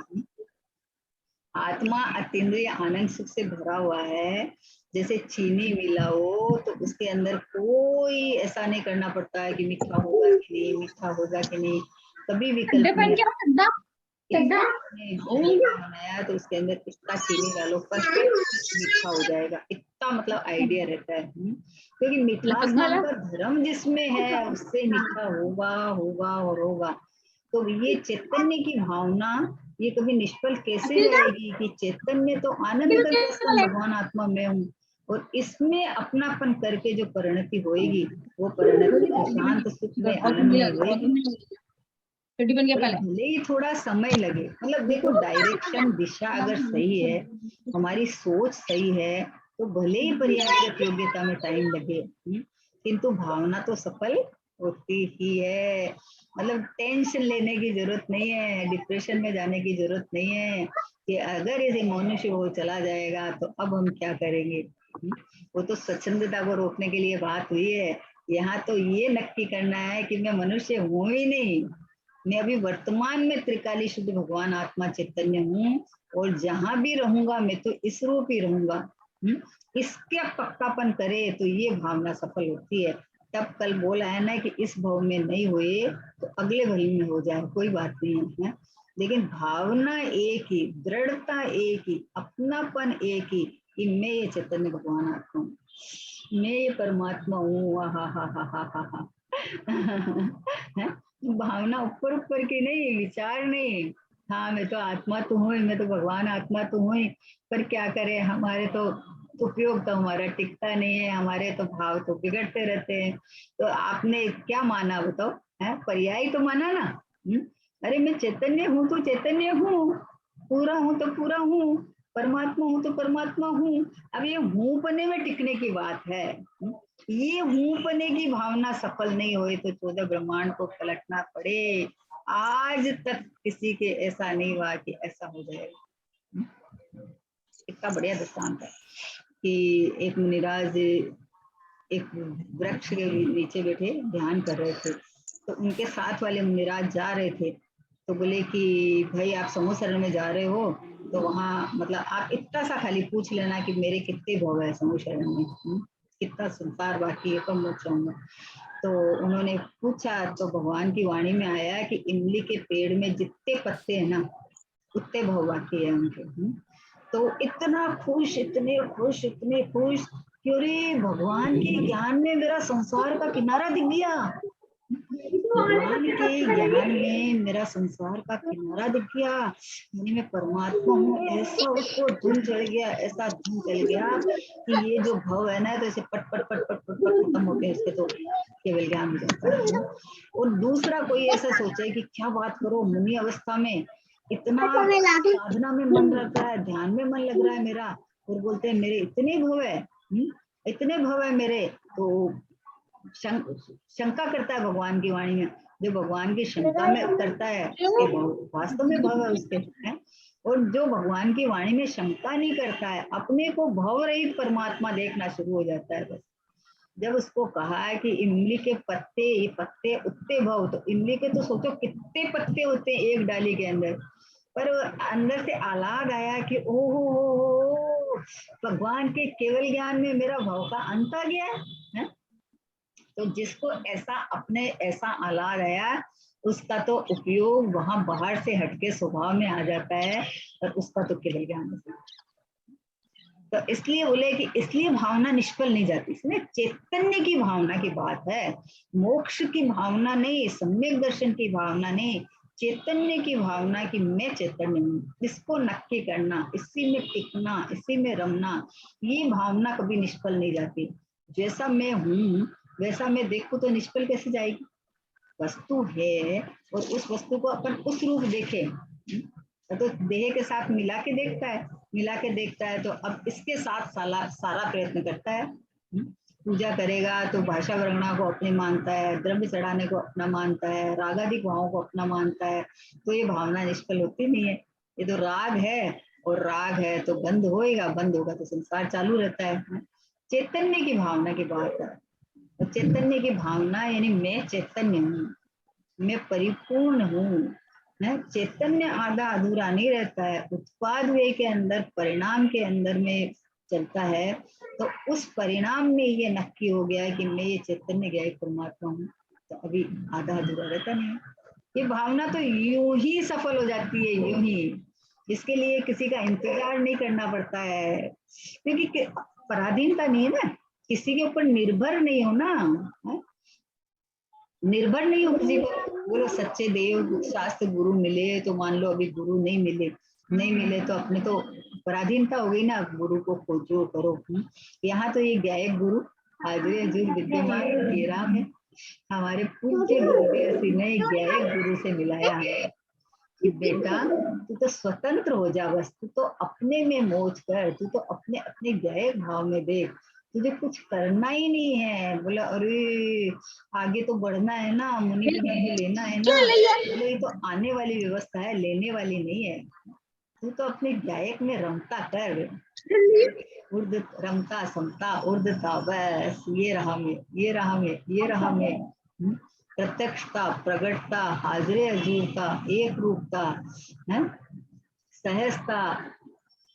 आत्मा अतीन्द्रिय आनंद सुख से भरा हुआ है। जैसे चीनी मिलाओ तो उसके अंदर कोई ऐसा नहीं करना पड़ता है कि मीठा होगा कि नहीं, मीठा होगा कि नहीं, कभी विकल्प नहीं। बनाया तो उसके अंदर इतना चीनी डालो, परफेक्ट मीठा हो जाएगा, इतना मतलब आइडिया रहता है। क्योंकि मिठास नाम का धर्म जिसमें है उससे मीठा होगा होगा और होगा। तो ये चैतन्य की भावना ये कभी निष्फल कैसे जाएगी कि चैतन्य तो आनंद करके भगवान आत्मा में हूँ, और इसमें अपनापन करके जो परिणति होएगी वो परिणति तो शांत सुख में आनंद में होएगी। भले ही थोड़ा समय लगे, मतलब देखो डायरेक्शन दिशा अगर सही है, हमारी सोच सही है, तो भले ही पर्याप्त योग्यता में टाइम लगे, किंतु भावना तो सफल होती ही है। मतलब टेंशन लेने की जरूरत नहीं है, डिप्रेशन में जाने की जरूरत नहीं है कि अगर इसे मनुष्य हो चला जाएगा तो अब हम क्या करेंगे। वो तो स्वच्छंदता को रोकने के लिए बात हुई है। यहाँ तो ये नक्की करना है कि मैं मनुष्य हूं ही नहीं, मैं अभी वर्तमान में त्रिकाली शुद्ध भगवान आत्मा चैतन्य हूँ, और जहां भी रहूंगा मैं तो इस रूप ही रहूंगा। इसके पक्कापन करे तो ये भावना सफल होती है। तब कल बोला है ना कि इस भाव में नहीं हुए तो अगले भाव में हो जाए, कोई बात नहीं है। लेकिन भावना एक ही, दृढ़ता एक ही, अपनापन एक ही कि मैं ये चैतन्य भगवान आत्मा हूँ, मैं ये परमात्मा हूँ। हा हा हा हा हा हा। भावना ऊपर ऊपर की नहीं, विचार नहीं, हाँ मैं तो आत्मा तो हूँ, मैं तो भगवान आत्मा तो हूँ ही, पर क्या करें, हमारे तो उपयोग तो हमारा टिकता नहीं है, हमारे तो भाव तो बिगड़ते रहते हैं। तो आपने क्या माना बताओ, है पर्याय तो माना ना। अरे मैं चैतन्य हूँ तो चैतन्य हूँ, पूरा हूँ तो पूरा हूँ, परमात्मा हूँ तो परमात्मा हूँ। अब ये हूँ पने में टिकने की बात है। ये हूँ पने की भावना सफल नहीं हुई तो 14 ब्रह्मांड को पलटना पड़े। आज तक किसी के ऐसा नहीं हुआ कि ऐसा हो जाएगा। कितना बढ़िया दृष्टांत है कि एक मुनिराज एक वृक्ष के नीचे बैठे ध्यान कर रहे थे, तो उनके साथ वाले मुनिराज जा रहे थे, तो बोले कि भाई आप समूह शरण में जा रहे हो, तो वहाँ मतलब आप इतना सा खाली पूछ लेना कि मेरे कितने भव है समूह शरण में, कितना संसार बाकी है कब मोक्ष होगा। तो उन्होंने पूछा तो भगवान की वाणी में आया कि इमली के पेड़ में जितने पत्ते हैं ना उतने भव बाकी है उनके। तो इतना खुश, इतने खुश, इतने खुश कि अरे भगवान के ज्ञान में मेरा संसार का किनारा दिख गया, भगवान के ज्ञान में मेरा संसार का किनारा दिख गया, यानी मैं परमात्मा हूँ, ऐसा उसको धुन चढ़ गया, ऐसा धुन चल गया कि ये जो भव है ना तो ऐसे पट पट पट पट पट पट खत्म होते हैं, इसके तो केवल ज्ञान हो जाता है। और दूसरा कोई ऐसा सोचे कि क्या बात करो, मुनि अवस्था में इतना साधना में मन लग रहा है, ध्यान में मन लग रहा है मेरा, और बोलते हैं मेरे इतने भव है, इतने भव है मेरे। तो शंका करता है भगवान की वाणी में, जो भगवान की शंका में करता है उसके वास्तव में भव है उसके है। और जो भगवान की वाणी में शंका नहीं करता है, अपने को भव रहित परमात्मा देखना शुरू हो जाता है। बस जब उसको कहा है कि इमली के पत्ते, ये पत्ते उतने भव, तो इमली के तो सोचो कितने पत्ते होते हैं एक डाली के अंदर, पर अंदर से आलाद आया कि ओहो, भगवान के केवल ज्ञान में मेरा भव का अंत आ गया है। तो जिसको ऐसा अपने ऐसा आलाद आया, उसका तो उपयोग वहां बाहर से हटके स्वभाव में आ जाता है, और उसका तो केवल ज्ञान है। तो इसलिए बोले कि इसलिए भावना निष्फल नहीं जाती, इसमें चैतन्य की भावना की बात है, मोक्ष की भावना नहीं, सम्यक दर्शन की भावना नहीं, चैतन्य की भावना कि मैं चैतन्य हूँ, इसको नक्की करना, इसी में टिकना, इसी में रमना, ये भावना कभी निष्फल नहीं जाती। जैसा मैं हूँ वैसा मैं देखूं तो निष्फल कैसे जाएगी, वस्तु है और उस वस्तु को अपन उस रूप देखे, तो देह के साथ मिला के देखता है, मिला के देखता है, तो अब इसके साथ सारा प्रयत्न करता है। पूजा करेगा तो भाषा वर्णा को अपने मानता है, द्रव्य चढ़ाने को अपना मानता है, रागादिक भावों को अपना मानता है, तो ये भावना निष्फल होती नहीं है। ये तो राग है, और राग है तो बंद होएगा, बंद होगा तो संसार चालू रहता है। चैतन्य की भावना की बात है, तो चैतन्य की भावना यानी मैं चैतन्य हूँ, मैं परिपूर्ण हूँ। चैतन्य आधा अधूरा नहीं रहता है, उत्पाद वे के अंदर, परिणाम के अंदर में चलता है, तो उस परिणाम में ये नक्की हो गया है कि मैं ये चैतन्य ज्ञाय परमात्मा हूँ, तो अभी आधा अधूरा रहता नहीं। ये भावना तो यूं ही सफल हो जाती है, यूं ही, इसके लिए किसी का इंतजार नहीं करना पड़ता है, क्योंकि पराधीनता नहीं है ना, किसी के ऊपर निर्भर नहीं हो ना, निर्भर नहीं हो किसी पर। बोलो सच्चे देव शास्त्र गुरु मिले तो मान लो, अभी गुरु नहीं मिले, नहीं मिले तो अपने तो पराधीनता हो गई ना, गुरु को खोजो करो। यहाँ तो ये गायक गुरु हाजिर हजूर विद्यमान ये राम है, हमारे पूज्य गुरुदेव श्री ने गायक गुरु से मिलाया है कि बेटा तू तो स्वतंत्र हो जा, बस तू तो अपने में मौज कर, तू तो अपने अपने गायक भाव में देख, तुझे कुछ करना ही नहीं है। बोला अरे आगे तो बढ़ना है ना, मुनि पदवी लेना है ना, बोले ये तो आने वाली व्यवस्था है, लेने वाली नहीं है। तू तो अपने गायक में रमता कर, उर्द रमता समता उर्दता, बस ये रहा मैं, ये रहा मैं, ये रहा मैं। प्रत्यक्षता, प्रगटता, हाजरे हजूरता, एक रूपता, सहजता,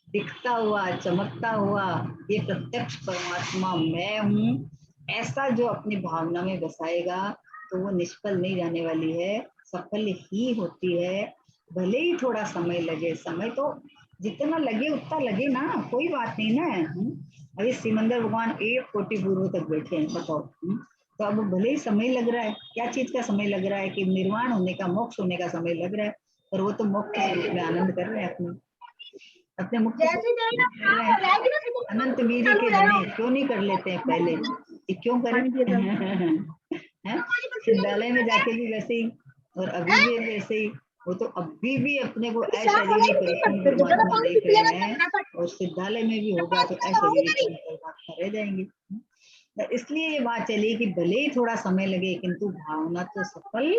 दिखता हुआ, चमकता हुआ, ये प्रत्यक्ष परमात्मा मैं हूँ, ऐसा जो अपनी भावना में बसाएगा तो वो निष्फल नहीं जाने वाली है, सफल ही होती है। भले ही थोड़ा समय लगे, समय तो जितना लगे उतना लगे ना, कोई बात नहीं ना। अभी सिमंदर भगवान 1 कोटि पूर्व तक बैठे हैं, बताओ। तो अब भले ही समय लग रहा है, क्या चीज का समय लग रहा है कि निर्वाण होने का, मोक्ष होने का समय लग रहा है, और वो तो मुक्त स्वरूप में आनंद कर रहे हैं अपने मुक्त अनंत वीर्य के धनी क्यों नहीं कर लेते हैं पहले, ये क्यों करें? विद्यालय में जाके भी वैसे ही और अभी भी वैसे ही, वो तो अभी भी अपने को अशरीरी परिपूर्ण परमात्मा देख रहे हैं और विद्यालय में भी होगा तो अशरीरी परमात्मा रह जाएंगे। तो इसलिए ये बात चली कि भले ही थोड़ा समय लगे किंतु भावना तो सफल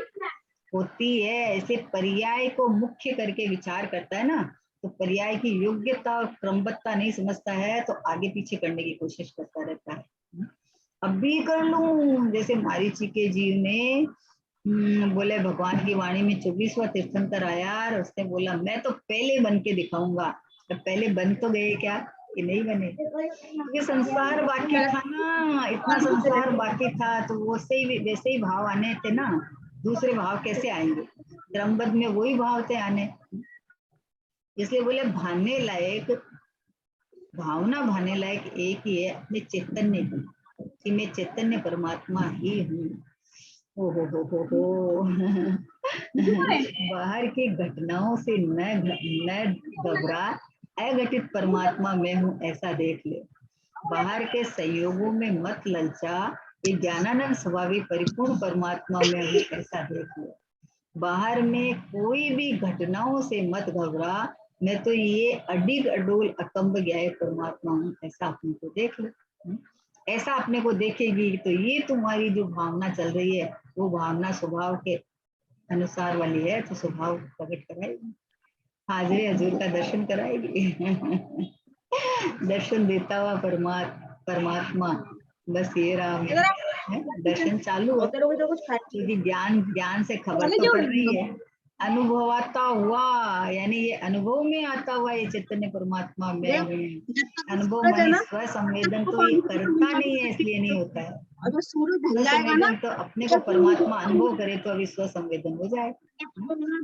होती है। इसे पर्याय को मुख्य करके विचार करता है ना, तो पर्याय की योग्यता और क्रमबद्धता नहीं समझता है तो आगे पीछे करने की कोशिश करता रहता है। अब भी कर लूं, जैसे मारीची के जीव ने बोले भगवान की वाणी में 24वां तीर्थंकर आया और उसने बोला मैं तो पहले बन के दिखाऊंगा। तो पहले बन तो गए क्या कि नहीं बने? क्योंकि संसार बाकी था ना, इतना संसार बाकी था तो वैसे ही भाव आने थे ना। दूसरे भाव कैसे आएंगे? क्रमबद्ध में वही भाव थे आने। इसलिए बोले भावना भाने लायक एक ही है, अपने चैतन्य की, कि मैं चैतन्य परमात्मा ही हूँ। हो बाहर की घटनाओं से न घबरा, अघटित परमात्मा मैं हूँ ऐसा देख ले। बाहर के संयोगों में मत ललचा, ये ज्ञानानंद स्वभावी परिपूर्ण परमात्मा में हूँ ऐसा देख ले। बाहर में कोई भी घटनाओं से मत घबरा, मैं तो ये अडिग अडोल अकम्ब ज्ञाय परमात्मा हूँ ऐसा अपने को देख लो। ऐसा अपने को देखेगी तो ये तुम्हारी जो भावना चल रही है वो भावना स्वभाव के अनुसार वाली है, तो स्वभाव प्रकट कराएगी, हाजिर हजूर का दर्शन कराएगी। दर्शन देता हुआ परमात्मा, बस ये राम है। दर्शन चालू है क्योंकि ज्ञान से खबर तो पड़ रही है, अनुभव आता हुआ, यानी ये अनुभव में आता हुआ ये चैतन्य परमात्मा मैं हूँ। अनुभव माने स्व संवेदन तो ये करता नहीं है इसलिए नहीं होता है। स्व संवेदन तो अपने को परमात्मा अनुभव करे तो अभी स्व संवेदन हो जाए।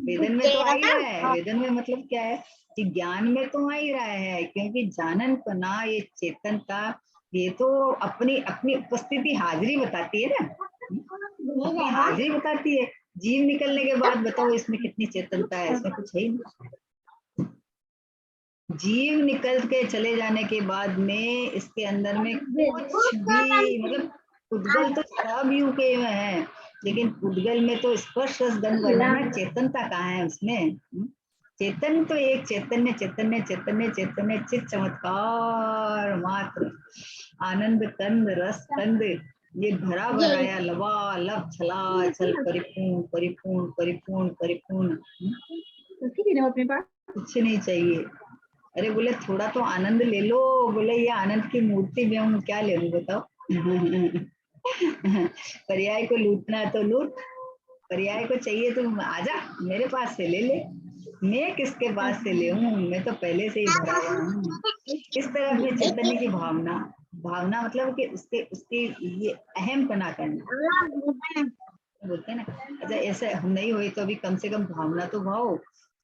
वेदन में तो आ ही रहा है, वेदन में मतलब क्या है कि ज्ञान में तो आ ही रहा है, क्योंकि जानन पना ये चेतनता ये तो अपनी अपनी उपस्थिति हाजिरी बताती है ना, अपनी हाजिरी बताती है। जीव निकलने के बाद बताओ इसमें कितनी चेतनता है? इसमें कुछ है ही नहीं। जीव निकल के चले जाने के बाद में इसके अंदर में कुछ भी मतलब उद्गल तो सब यू के में है, लेकिन उद्गल में तो स्पर्श रस गंध वर्णन, चेतनता कहाँ है उसमें? चेतन तो एक चैतन्य चैतन्य चैतन्य चैतन्य चित चमत्कार मात्र, आनंद कंद रस कंद, ये भरा भराया लबालब छलाछल परिपूर्ण परिपूर्ण परिपूर्ण परिपूर्ण। कुछ नहीं चाहिए। अरे बोले थोड़ा तो आनंद ले लो, बोले ये आनंद की मूर्ति में हूँ क्या ले लूं बताओ? पर्याय को लूटना है तो लूट, पर्याय को चाहिए तो आजा मेरे पास से ले ले, मैं किसके पास से ले हूँ, मैं तो पहले से ही भरा हुआ हूँ। इस तरह अपने चैतन्य की भावना, भावना मतलब कि उसके उसके ये अहम पना करना बोलते हैं ना। अच्छा ऐसे नहीं हुई तो अभी कम से कम भावना तो भाव,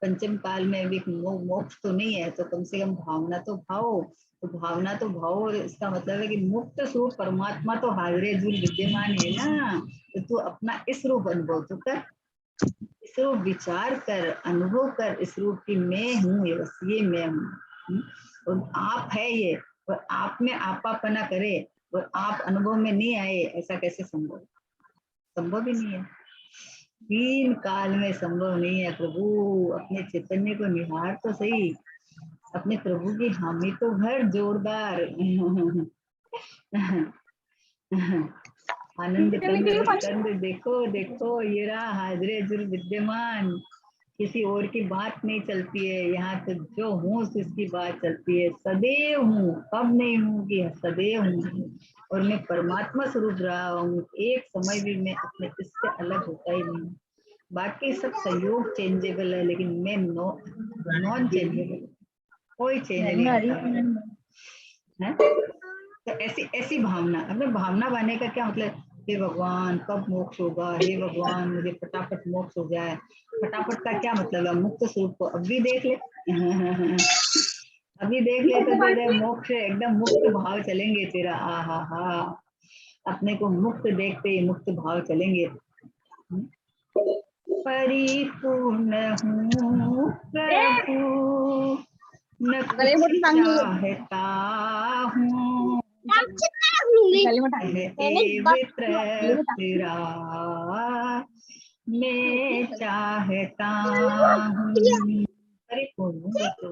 पंचम काल में अभी मोक्ष तो नहीं है तो कम से कम भावना तो भाव। तो भावना तो भाव, और इसका मतलब है कि मुक्त स्वरूप परमात्मा तो हाजिर जुल विद्यमान है ना, तो तू अपना इस रूप अनुभव तो कर, इस रूप विचार कर, अनुभव कर इस रूप की मैं हूँ, ये बस ये मैं हूँ। और आप है ये, और आप में आपापना करे और आप अनुभव में नहीं आए, ऐसा कैसे संभव? संभव ही नहीं है, तीन काल में संभव नहीं है। प्रभु अपने चैतन्य को निहार तो सही, अपने प्रभु की हामी तो भर जोरदार। आनंद कंद रस कंद देखो देखो ये रहा हाजरे जुल विद्यमान, किसी और की बात नहीं चलती है यहाँ तो जो हूँ इसकी बात चलती है। सदैव हूँ, कब नहीं हूँ कि सदैव हूँ, और मैं परमात्मा स्वरूप रहा हूँ, एक समय भी मैं अपने इससे अलग होता ही नहीं। बाकी सब सहयोग चेंजेबल है लेकिन मैं नॉन चेंजेबल, कोई चेंज नहीं होता है। तो ऐसी ऐसी भावना, अपने भावना बनने का क्या मतलब? हे भगवान कब मोक्ष होगा, हे भगवान मुझे फटाफट मोक्ष हो जाए। फटाफट का क्या मतलब है? मुक्त स्वरूप को अभी देख ले। अभी देख ले तो तेरे मोक्ष एकदम मुक्त भाव चलेंगे तेरा। आ हा हा, अपने को मुक्त देखते ही मुक्त भाव चलेंगे। परिपूर्ण हूँ प्रभु, न कुछ चाहता हूँ, तेरा मैं चाहता हूँ। परिपूर्ण हूँ प्रभु,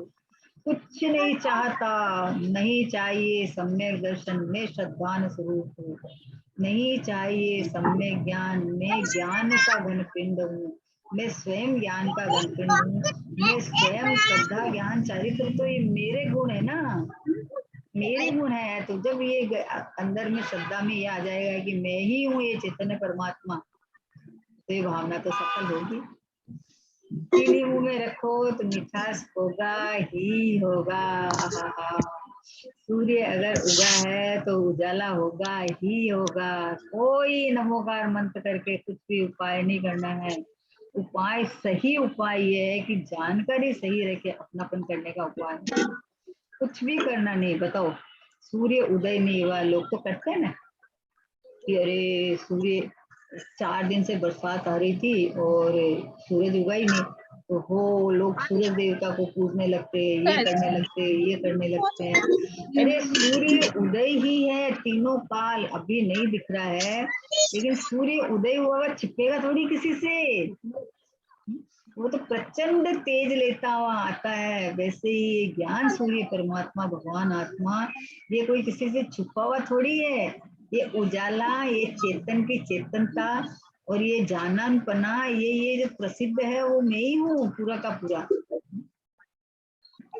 कुछ नहीं चाहता, नहीं चाहिए सम्यक दर्शन में श्रद्धान स्वरूप, नहीं चाहिए सम्यक ज्ञान में ज्ञान का घन पिंड हूँ, मैं स्वयं ज्ञान का घन पिंड हूँ, मैं स्वयं श्रद्धा ज्ञान चरित्र, तो ये मेरे गुण है ना, मेरे गुण है। तो जब ये अंदर में श्रद्धा में ये आ जाएगा कि मैं ही हूँ ये चैतन्य परमात्मा, तो ये भावना तो सफल होगी। चीनी मुंह में रखो तो मिठास होगा ही होगा। सूर्य अगर उगा है तो उजाला होगा ही होगा। कोई नमोकार मंत्र करके कुछ भी उपाय नहीं करना है। उपाय सही उपाय ये है कि जानकारी सही रह के अपनापन करने का उपाय है। कुछ भी करना नहीं। बताओ, सूर्य उदय नहीं हुआ, लोग तो करते हैं ना कि अरे सूर्य 4 दिन से बरसात आ रही थी और सूरज उगा ही नहीं, तो हो लोग सूरज देवता को पूजने लगते, ये करने लगते, ये करने लगते हैं। अरे सूर्य उदय ही है, तीनों काल अभी नहीं दिख रहा है, लेकिन सूर्य उदय हुआ छिपेगा थोड़ी किसी से। वो तो प्रचंड तेज लेता हुआ आता है। वैसे ही ज्ञान सूर्य परमात्मा भगवान आत्मा, ये कोई किसी से छुपा हुआ थोड़ी है। ये उजाला, ये चेतन की चेतनता और ये जाननपना, ये जो प्रसिद्ध है वो मैं ही हूँ पूरा का पूरा।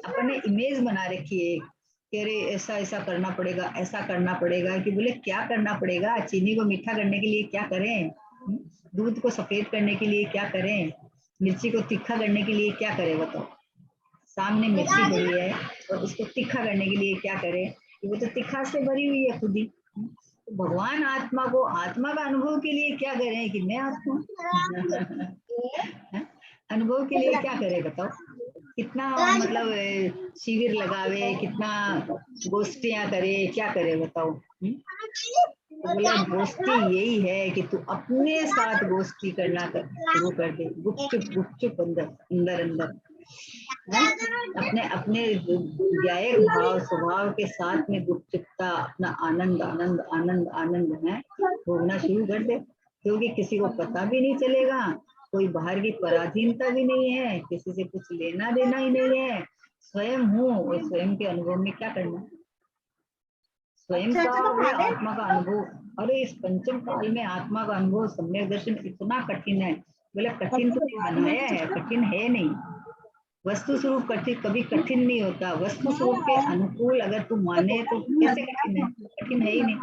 अपने इमेज बना रखी है कि अरे ऐसा ऐसा करना पड़ेगा, ऐसा करना पड़ेगा। कि बोले क्या करना पड़ेगा? चीनी को मीठा करने के लिए क्या करें? दूध को सफेद करने के लिए क्या करें? मिर्ची को तीखा करने के लिए क्या करें? बताओ, सामने मिर्ची पड़ी है और उसको तीखा करने के लिए क्या करें? वो तो तीखा से भरी हुई है खुद ही। तो भगवान आत्मा को आत्मा का अनुभव के लिए क्या करें कि मैं आत्मा अनुभव के लिए क्या करें? बताओ, कितना मतलब शिविर लगावे, कितना गोष्ठियां करे, क्या करे? बताओ। तो बोला गोष्ठी यही है कि तू अपने साथ गोष्ठी करना शुरू कर दे, गुपचुप गुपचुप अंदर अंदर अंदर है? अपने अपने गायक भाव स्वभाव के साथ में गुपचुपता अपना आनंद आनंद आनंद आनंद है भोगना शुरू कर दे। क्योंकि किसी को पता भी नहीं चलेगा, कोई बाहर की पराधीनता भी नहीं है, किसी से कुछ लेना देना ही नहीं है। स्वयं हूँ और स्वयं के अनुभव में क्या करना, स्वयं का या आत्मा का अनुभव। अरे इस पंचम काल में आत्मा का अनुभव सम्यक दर्शन इतना कठिन है। बोले कठिन तो बनाया है, कठिन है नहीं। वस्तु स्वरूप कठिन कभी कठिन नहीं होता। वस्तु स्वरूप के अनुकूल अगर तू माने तो कैसे कठिन है? कठिन है ही नहीं,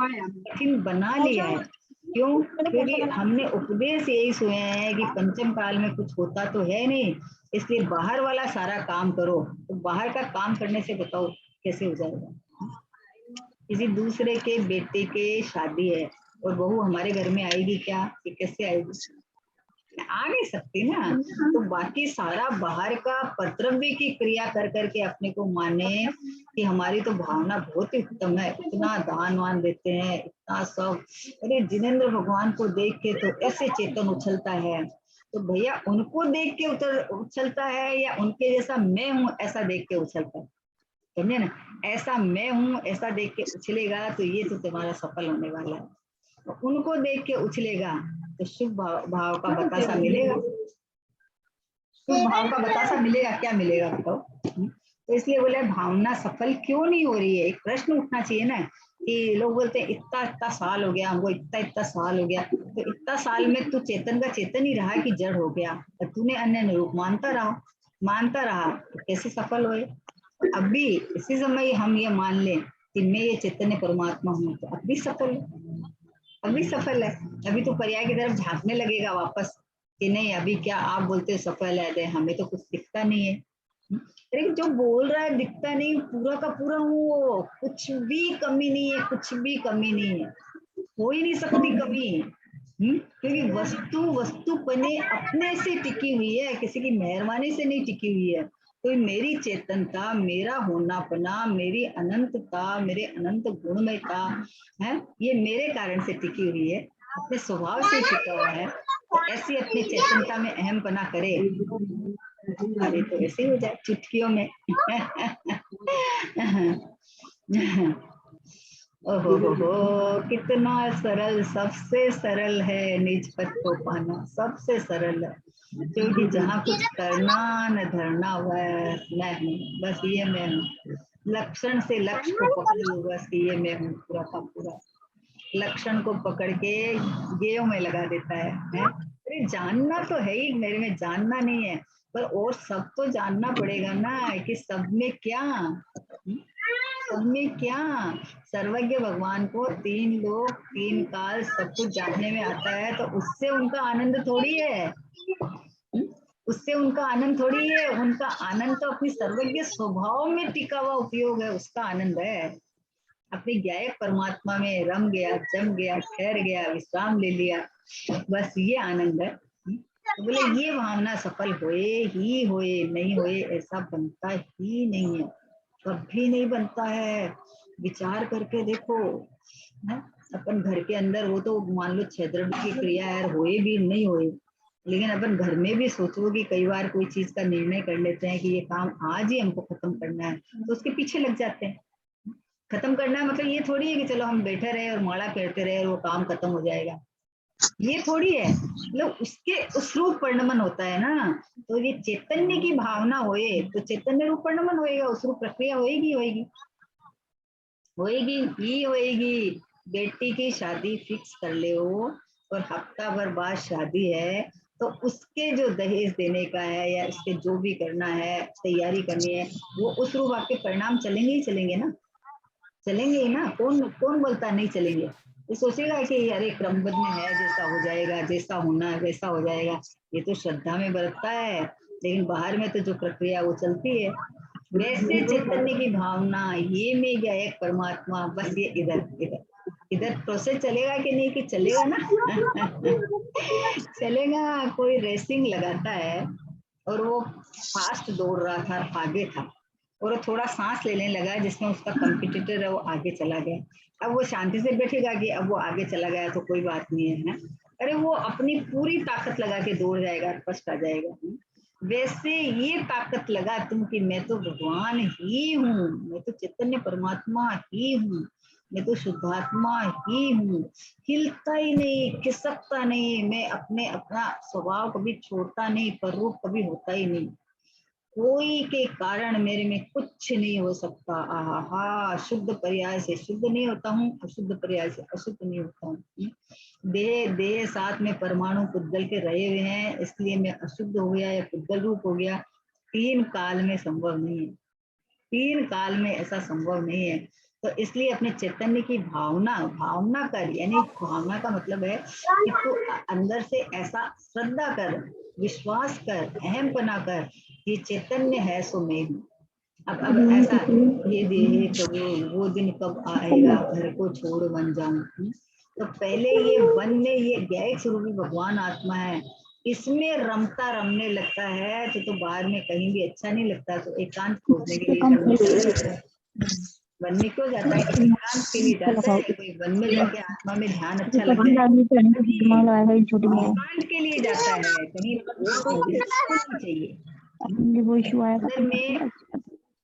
कठिन बना लिया है। क्यों? क्योंकि हमने उपदेश यही सुने हैं कि पंचम काल में कुछ होता तो है नहीं, इसलिए बाहर वाला सारा काम करो। तो बाहर का काम करने से बताओ कैसे हो जाएगा? किसी दूसरे के बेटे के शादी है और बहू हमारे घर में आएगी क्या? कि कैसे आएगी? आ नहीं सकती ना। तो बाकी सारा बाहर का कर्तव्य की क्रिया कर करके अपने को माने कि हमारी तो भावना बहुत ही उत्तम है, इतना दान वान देते हैं, इतना सब। अरे जिनेंद्र भगवान को देख के तो ऐसे चेतन उछलता है। तो भैया उनको देख के उछलता है या उनके जैसा मैं हूं ऐसा देख के उछलता है? समझे ना? ऐसा मैं हूं ऐसा देख के उछलेगा तो ये तो तुम्हारा सफल होने वाला है। तो उनको देख के उछलेगा तो शुभ भाव का बतासा मिलेगा। शुभ भाव का बतासा मिलेगा, क्या मिलेगा बताओ? तो इसलिए बोले भावना सफल क्यों नहीं हो रही है? एक प्रश्न उठना चाहिए ना कि लोग बोलते हैं इतना इतना साल हो गया हमको, इतना इतना साल हो गया। तो इतना साल में तू चेतन का चेतन ही रहा कि जड़ हो गया? और तूने अन्य रूप मानता रहा तो कैसे सफल होए? अभी इसी समय हम ये मान लें कि मैं ये चैतन्य परमात्मा हूँ तो अभी सफल है, अभी सफल है। अभी तो पर्याय की तरफ झांकने लगेगा वापस कि नहीं अभी क्या आप बोलते हो सफल है, हमें तो कुछ दिखता नहीं है। लेकिन जो बोल रहा है दिखता नहीं, पूरा का पूरा हूँ वो, कुछ भी कमी नहीं है, कुछ भी कमी नहीं है, हो ही नहीं सकती कमी। क्योंकि वस्तु वस्तुपने अपने से टिकी हुई है, किसी की मेहरबानी से नहीं टिकी हुई है। तो मेरी चेतनता, मेरा होनापना, मेरी अनंतता, मेरे अनंत गुणमयता है, ये मेरे कारण से टिकी हुई है, अपने स्वभाव से टिका हुआ है। ऐसी अपनी चेतनता में अहमपना करे, अरे तो ऐसे हो जाए चुटकियों में। ओहो हो, कितना सरल, सबसे सरल है निज पद को पाना, सबसे सरल है। क्योंकि जहाँ कुछ करना न धरना, बस मैं हूँ, बस ये मैं हूँ। लक्षण से लक्ष्य को पकड़ लो, बस ये मैं हूँ, पूरा का पूरा लक्षण को पकड़ के गेयों में लगा देता है? अरे जानना तो है ही, मेरे में जानना नहीं है, पर और सब तो जानना पड़ेगा ना कि सब में क्या, सब में क्या। सर्वज्ञ भगवान को तीन लोक तीन काल सब कुछ जानने में आता है, तो उससे उनका आनंद थोड़ी है, उससे उनका आनंद थोड़ी है। उनका आनंद तो अपनी सर्वज्ञ स्वभाव में टिका हुआ उपयोग है, उसका आनंद है। अपनी ज्ञायक परमात्मा में रम गया, जम गया, ठहर गया, विश्राम ले लिया, बस ये आनंद है। तो बोले ये भावना सफल होए ही होए, नहीं होए ऐसा बनता ही नहीं है, कभी नहीं बनता है। विचार करके देखो, है? अपन घर के अंदर वो तो मान लो 6 द्रव्य की क्रिया है, होए भी नहीं होए, लेकिन अपन घर में भी सोचो कि कई बार कोई चीज का निर्णय कर लेते हैं कि ये काम आज ही हमको खत्म करना है, तो उसके पीछे लग जाते हैं। खत्म करना है मतलब ये थोड़ी है कि चलो हम बैठे रहे और माला फेरते रहे और वो काम खत्म हो जाएगा, ये थोड़ी है। मतलब उसके उस रूप परिणमन होता है ना। तो ये चैतन्य की भावना होए तो चैतन्य रूप परिणमन होएगा, उस रूप प्रक्रिया होएगी होएगी होएगी ही होएगी। बेटी की शादी फिक्स कर ले हो और हफ्ता भर बाद शादी है, तो उसके जो दहेज देने का है या उसके जो भी करना है, तैयारी करनी है, वो उस रूप आपके परिणाम चलेंगे ही चलेंगे ना, चलेंगे ही ना। कौन कौन बोलता नहीं चलेंगे? ये सोचेगा कि अरे क्रमबद्ध में है, जैसा हो जाएगा, जैसा होना है वैसा हो जाएगा। ये तो श्रद्धा में बरतता है, लेकिन बाहर में तो जो प्रक्रिया वो चलती है। वैसे चैतन्य की भावना, ये में गया एक परमात्मा, बस ये इधर इधर इधर प्रोसेस चलेगा कि नहीं, कि चलेगा ना। चलेगा। कोई रेसिंग लगाता है और वो फास्ट दौड़ रहा था, आगे था, और वो थोड़ा सांस लेने लगा, जिसमें उसका कंपटीटर है वो आगे चला गया। अब वो शांति से बैठेगा कि अब वो आगे चला गया तो कोई बात नहीं है, है? अरे वो अपनी पूरी ताकत लगा के दौड़ जाएगा, फर्स्ट आ जाएगा। वैसे ये ताकत लगा तुम कि मैं तो भगवान ही हूँ, मैं तो चैतन्य परमात्मा ही हूँ, मैं तो शुद्धात्मा ही हूँ। हिलता ही नहीं, खिसकता नहीं, मैं अपने अपना स्वभाव कभी छोड़ता नहीं, पर रूप कभी होता ही नहीं। कोई के कारण मेरे में कुछ नहीं हो सकता। आहा, शुद्ध पर्याय से शुद्ध नहीं होता हूँ, अशुद्ध पर्याय से अशुद्ध नहीं होता हूँ। देह देह साथ में परमाणु पुद्गल के रहे हुए हैं, इसलिए मैं अशुद्ध हो गया या पुद्गल रूप हो गया, 3 काल में संभव नहीं है। 3 काल में ऐसा संभव नहीं है। तो इसलिए अपने चैतन्य की भावना, भावना कर, यानी भावना का मतलब है कि तू अंदर से ऐसा श्रद्धा कर, विश्वास कर, अहमपना कर, ये चैतन्य है सो मैं हूँ। अब ऐसा, ये देह कब, वो दिन कब आएगा, घर को छोड़ बन जाऊं। तो पहले ये वन में ये ज्ञायक स्वरूपी भगवान आत्मा है, इसमें रमता रमने लगता है तो बाहर में कहीं भी अच्छा नहीं लगता, तो एकांत खोजने के लिए जाता है। वन में क्यों जाता है? एकांत के लिए जाता है। कोई वन में जाके आत्मा में ध्यान अच्छा लग जाए, एकांत के लिए जाता है, कहीं और कोई नहीं चाहिए। अंदर में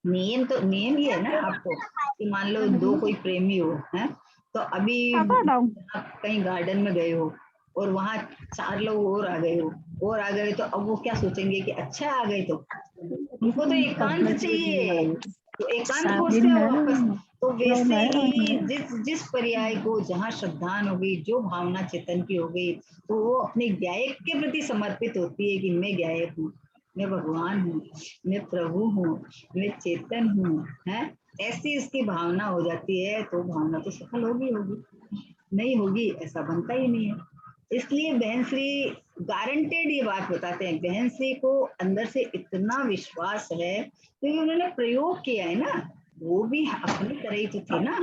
नियम तो नियम ही है ना आपको, कि मान लो 2 कोई प्रेमी हो, है? तो अभी आप कहीं गार्डन में गए हो और वहां 4 लोग और आ गए हो, और आ गए, तो अब वो क्या सोचेंगे कि अच्छा आ गए, तो उनको तो एकांत चाहिए, तो एकांत खोजते हो वापस। तो वैसे ही जिस जिस पर्याय को जहाँ श्रद्धान हो गई, जो भावना चेतन की हो गई, तो वो अपने ज्ञायक के प्रति समर्पित होती है कि मैं ज्ञायक हूँ, मैं भगवान हूँ, मैं प्रभु हूँ, मैं चेतन हूँ, है? ऐसी इसकी भावना हो जाती है, तो भावना तो सफल होगी होगी, नहीं होगी ऐसा बनता ही नहीं है। इसलिए बहन श्री गारंटेड ये बात बताते हैं, बहन श्री को अंदर से इतना विश्वास है क्योंकि उन्होंने प्रयोग किया है ना, वो भी अपनी तरह ही तो थे ना,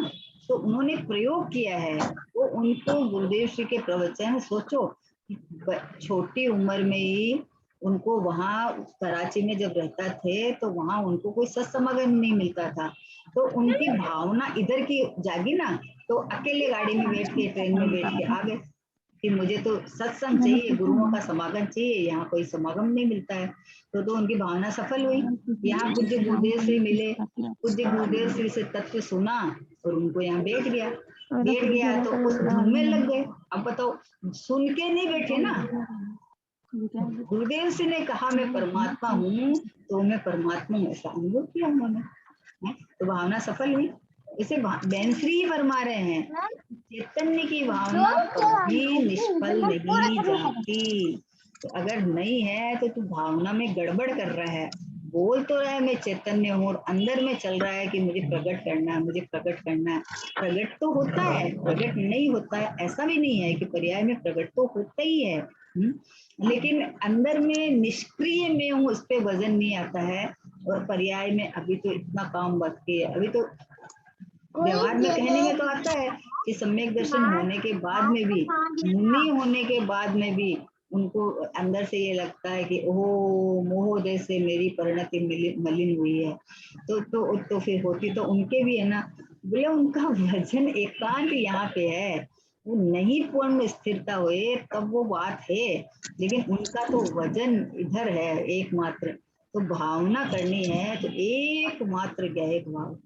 तो उन्होंने प्रयोग किया है। वो उनको गुरुदेव श्री के प्रवचन, सोचो छोटी उम्र में ही उनको वहां कराची में जब रहता थे, तो वहां उनको कोई सत्समागम नहीं मिलता था, तो उनकी भावना इधर की जागी ना, तो अकेले गाड़ी में बैठ के, ट्रेन में बैठ के आ गए, कि मुझे तो सत्संग चाहिए, गुरुओं का समागम चाहिए, यहाँ कोई समागम नहीं मिलता है। तो उनकी भावना सफल हुई। यहाँ पूज्य गुरुदेव से मिले, पूज्य गुरुदेव से तत्व सुना और उनको यहाँ बैठ गया तो उस धुन में लग गए। अब बताओ, सुन के नहीं बैठे ना, गुरुदेव से ने कहा मैं परमात्मा हूँ, तो मैं परमात्मा हूँ ऐसा अनुभव किया उन्होंने, तो भावना सफल हुई। इसे बैंसरी फरमा रहे हैं, चैतन्य की भावना कभी निष्फल नहीं जाती। तो अगर नहीं है तो तू भावना में गड़बड़ कर रहा है, बोल तो रहा है मैं चैतन्य हूँ, और अंदर में चल रहा है कि मुझे प्रकट करना है, मुझे प्रकट करना है। प्रकट तो होता है, प्रकट नहीं होता है ऐसा भी नहीं है कि पर्याय में प्रकट तो होता ही है, लेकिन अंदर में निष्क्रिय में हूँ, उस पर वजन नहीं आता है। और पर्याय में अभी तो इतना काम बाकी है, अभी तो व्यवहार में कहने में तो आता है कि सम्यक दर्शन होने के बाद में भी, मुनि होने के बाद में भी उनको अंदर से ये लगता है कि ओह मोहोदय से मेरी परिणति मलिन हुई है। तो फिर होती तो उनके भी है ना, बोले उनका वजन एकांत यहाँ पे है, वो नहीं पूर्ण स्थिरता हुए तब वो बात है, लेकिन उनका तो वजन इधर है एकमात्र। तो भावना करनी है तो एकमात्र ज्ञायक भाव,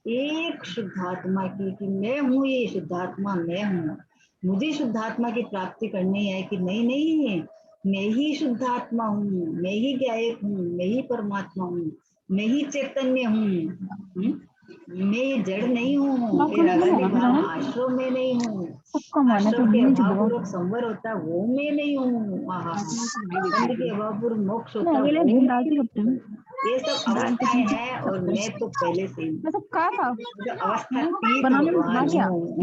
एक शुद्धात्मा की, कि मैं हूँ ये शुद्धात्मा, मैं हूँ, मुझे शुद्धात्मा की प्राप्ति करनी है कि नहीं नहीं, मैं ही शुद्धात्मा हूँ, मैं ही ज्ञायक हूँ, मैं ही परमात्मा हूँ, मैं ही चैतन्य हूँ, मैं ये जड़ नहीं हूँ, ये रागादि भाव आश्रम में नहीं हूँ, आश्रम के अभाव पूर्वक संवर होता है वो मैं नहीं हूँ, बंध के अभाव पूर्व मोक्ष होता है वो, ये सब अवस्थाएं हैं। और मैं तो पहले से ही जो अवस्था तीत भगवान हूँ।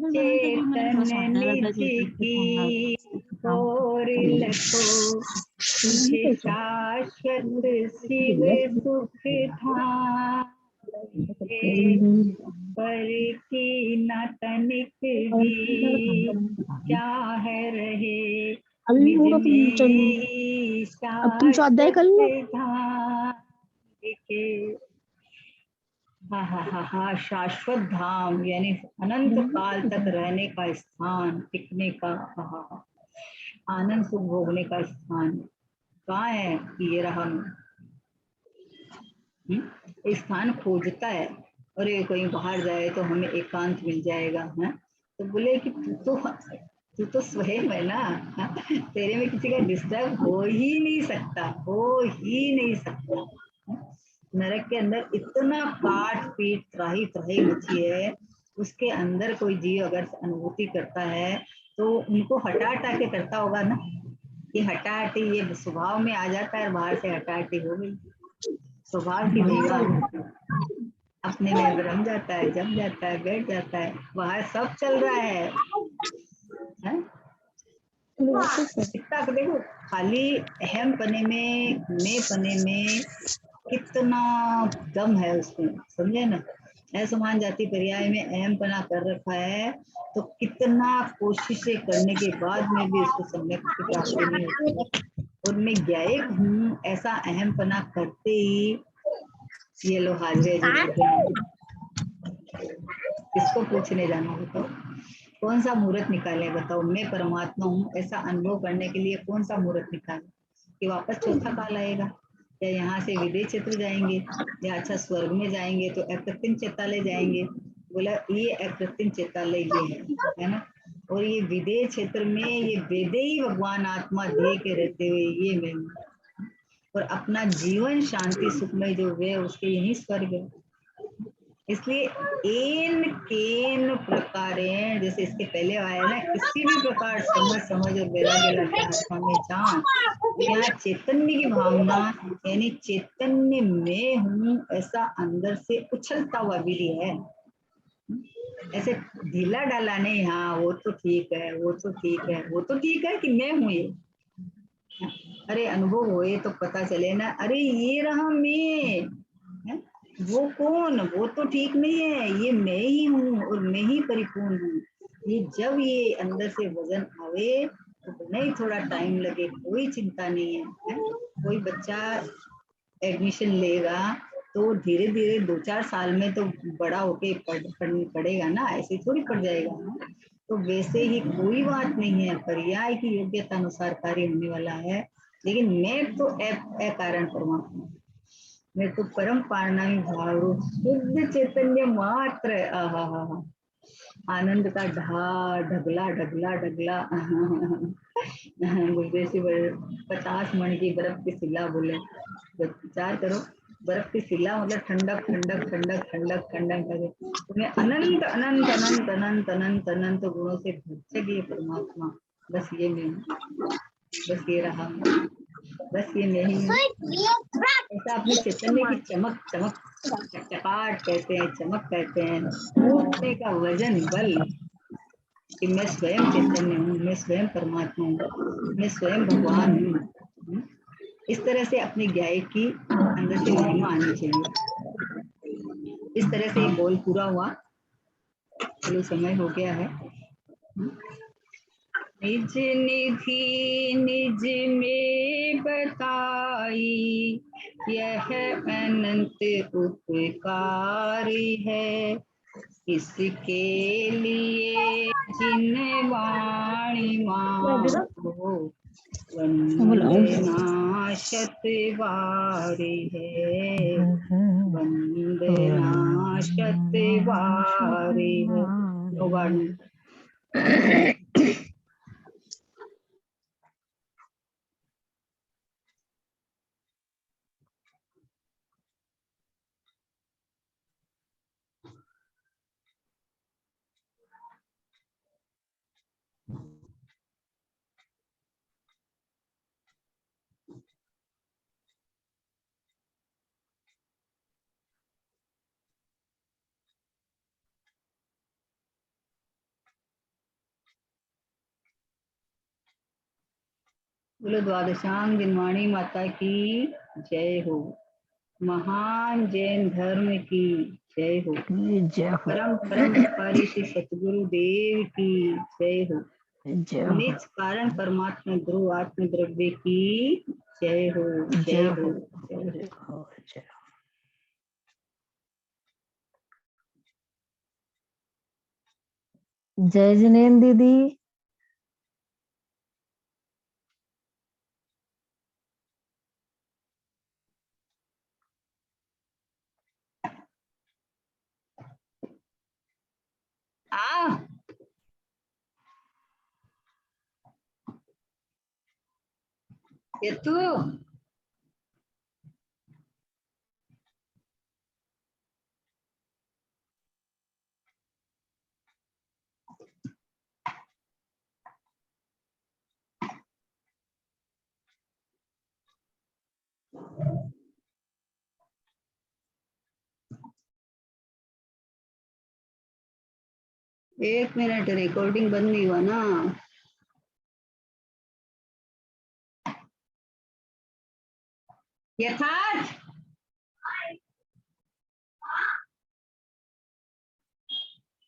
चेतन निज की और लखो, तुझे शाश्वत शिव सुख था, पर की न तनिक भी चाह रहे, निज में ही शाश्वत धाम के। हा, शाश्वत धाम यानी अनंत काल तक रहने का स्थान, टिकने का, आनंद सुख भोगने का स्थान कहाँ है कि ये रहा। स्थान खोजता है, और ये कहीं बाहर जाए तो हमें एकांत मिल जाएगा, है? तो बोले कि तू तो स्वयं है ना, तेरे में किसी का डिस्टर्ब हो ही नहीं सकता, हो ही नहीं सकता। नरक के अंदर इतना काट पीट त्राही त्राही मची है, उसके अंदर कोई जीव अगर अनुभूति करता है तो उनको हटा हटा के करता होगा ना, ये हटा हटी ये स्वभाव में आ जाता है, बाहर से हटा हटी हो गई स्वभाव की गई बात, अपने में रम जाता है, जम जाता है, बैठ जाता है, बाहर सब चल रहा है? इतना देखो, खाली अहम पने में, मैं पने में कितना दम है उसमें, समझे ना? असमान जाति पर्याय में अहम पना कर रखा है, तो कितना कोशिशें करने के बाद में भी उसको सम्यक की प्राप्ति नहीं होती। और मैं ज्ञायक हूँ ऐसा अहम पना करते ही ये लो हाजरे किसको पूछने जाना, बताओ कौन सा मुहूर्त निकाले, बताओ मैं परमात्मा हूँ ऐसा अनुभव करने के लिए कौन सा मुहूर्त निकाले, कि वापस चौथा काल आएगा, या यहाँ से विदेह क्षेत्र जाएंगे, या अच्छा स्वर्ग में जाएंगे तो अकृत्रिम चेतालय जाएंगे। बोला ये अकृत्रिम चेतालय ये है ना, और ये विदेह क्षेत्र में ये वेदे ही भगवान आत्मा देह के रहते हुए ये मैं, और अपना जीवन शांति सुखमय जो है उसके यही स्वर्ग है। इसलिए एन केन प्रकारेण, जैसे इसके पहले आया ना, किसी भी प्रकार समझ और वैराग्य लगा आत्मा में जान, यहाँ चैतन्य की भावना यानी चैतन्य में हूँ ऐसा अंदर से उछलता हुआ भी है, ऐसे ढीला डाला नहीं, हाँ वो तो ठीक है, वो तो ठीक है, वो तो ठीक है कि मैं हूँ ये, अरे अनुभव होए तो पता चले ना, अरे ये रहा मैं, वो कौन, वो तो ठीक नहीं है, ये मैं ही हूँ और मैं ही परिपूर्ण हूँ। ये जब ये अंदर से वजन आवे तो नहीं थोड़ा टाइम लगे, कोई चिंता नहीं है, कोई बच्चा एडमिशन लेगा तो धीरे धीरे 2-4 साल में तो बड़ा होके पढ़ेगा ना, ऐसे थोड़ी पढ़ जाएगा ना। तो वैसे ही कोई बात नहीं है, पर्याय की योग्यता अनुसार कार्य होने वाला है। लेकिन मैं तो अकारण परमात्मा, मैं तो परम पारणामी भाव रूप शुद्ध चैतन्य मात्र। आहा, आनंद का ढगला ढगला ढगला गुरुदेव से 50 मण की बर्फ की सिला बोले। विचार करो, बर्फ की सिला मतलब ठंडक ठंडक ठंडक ठंडक ठंडक करे। तुम्हें अनंत अनंत अनंत अनंत अनंत अनंत गुणों से भरपूर ये परमात्मा। बस ये मैं हूँ, बस ये रहा हूँ, बस ये मैं ही हूँ। ऐसा अपने चैतन्य की चमक चमक चकाट कहते हैं, चमक कहते हैं, फूटने का वजन बल कि मैं स्वयं चैतन्य हूँ, मैं स्वयं परमात्मा हूँ, मैं स्वयं भगवान हूँ। इस तरह से अपनी गायकी अंदर से महिमा आनी चाहिए। इस तरह से बोल पूरा हुआ। चलो समय हो गया है। निज निधि निज में बताई, यह अनंत उपकारी है। इसके लिए जिन वाणी मांगो, वंदना शतवारी है, वंदना शतवारी है। नो वाणी। बोलो द्वादशांग दिनवाणी माता की जय हो। महान जैन धर्म की जय हो। परम परम उपकारी श्री सतगुरु देव की जय हो। निज कारण परमात्मा गुरु आत्म द्रव्य की जय हो, जय हो, जय हो। जय जिनेन दीदी। ये तू 1 मिनट, रिकॉर्डिंग बंद नहीं हुआ ना। यथार्थ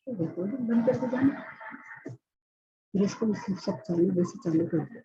रिकॉर्डिंग बंद करके जाना, फिर इसको सब चालू वैसे चालू कर दो।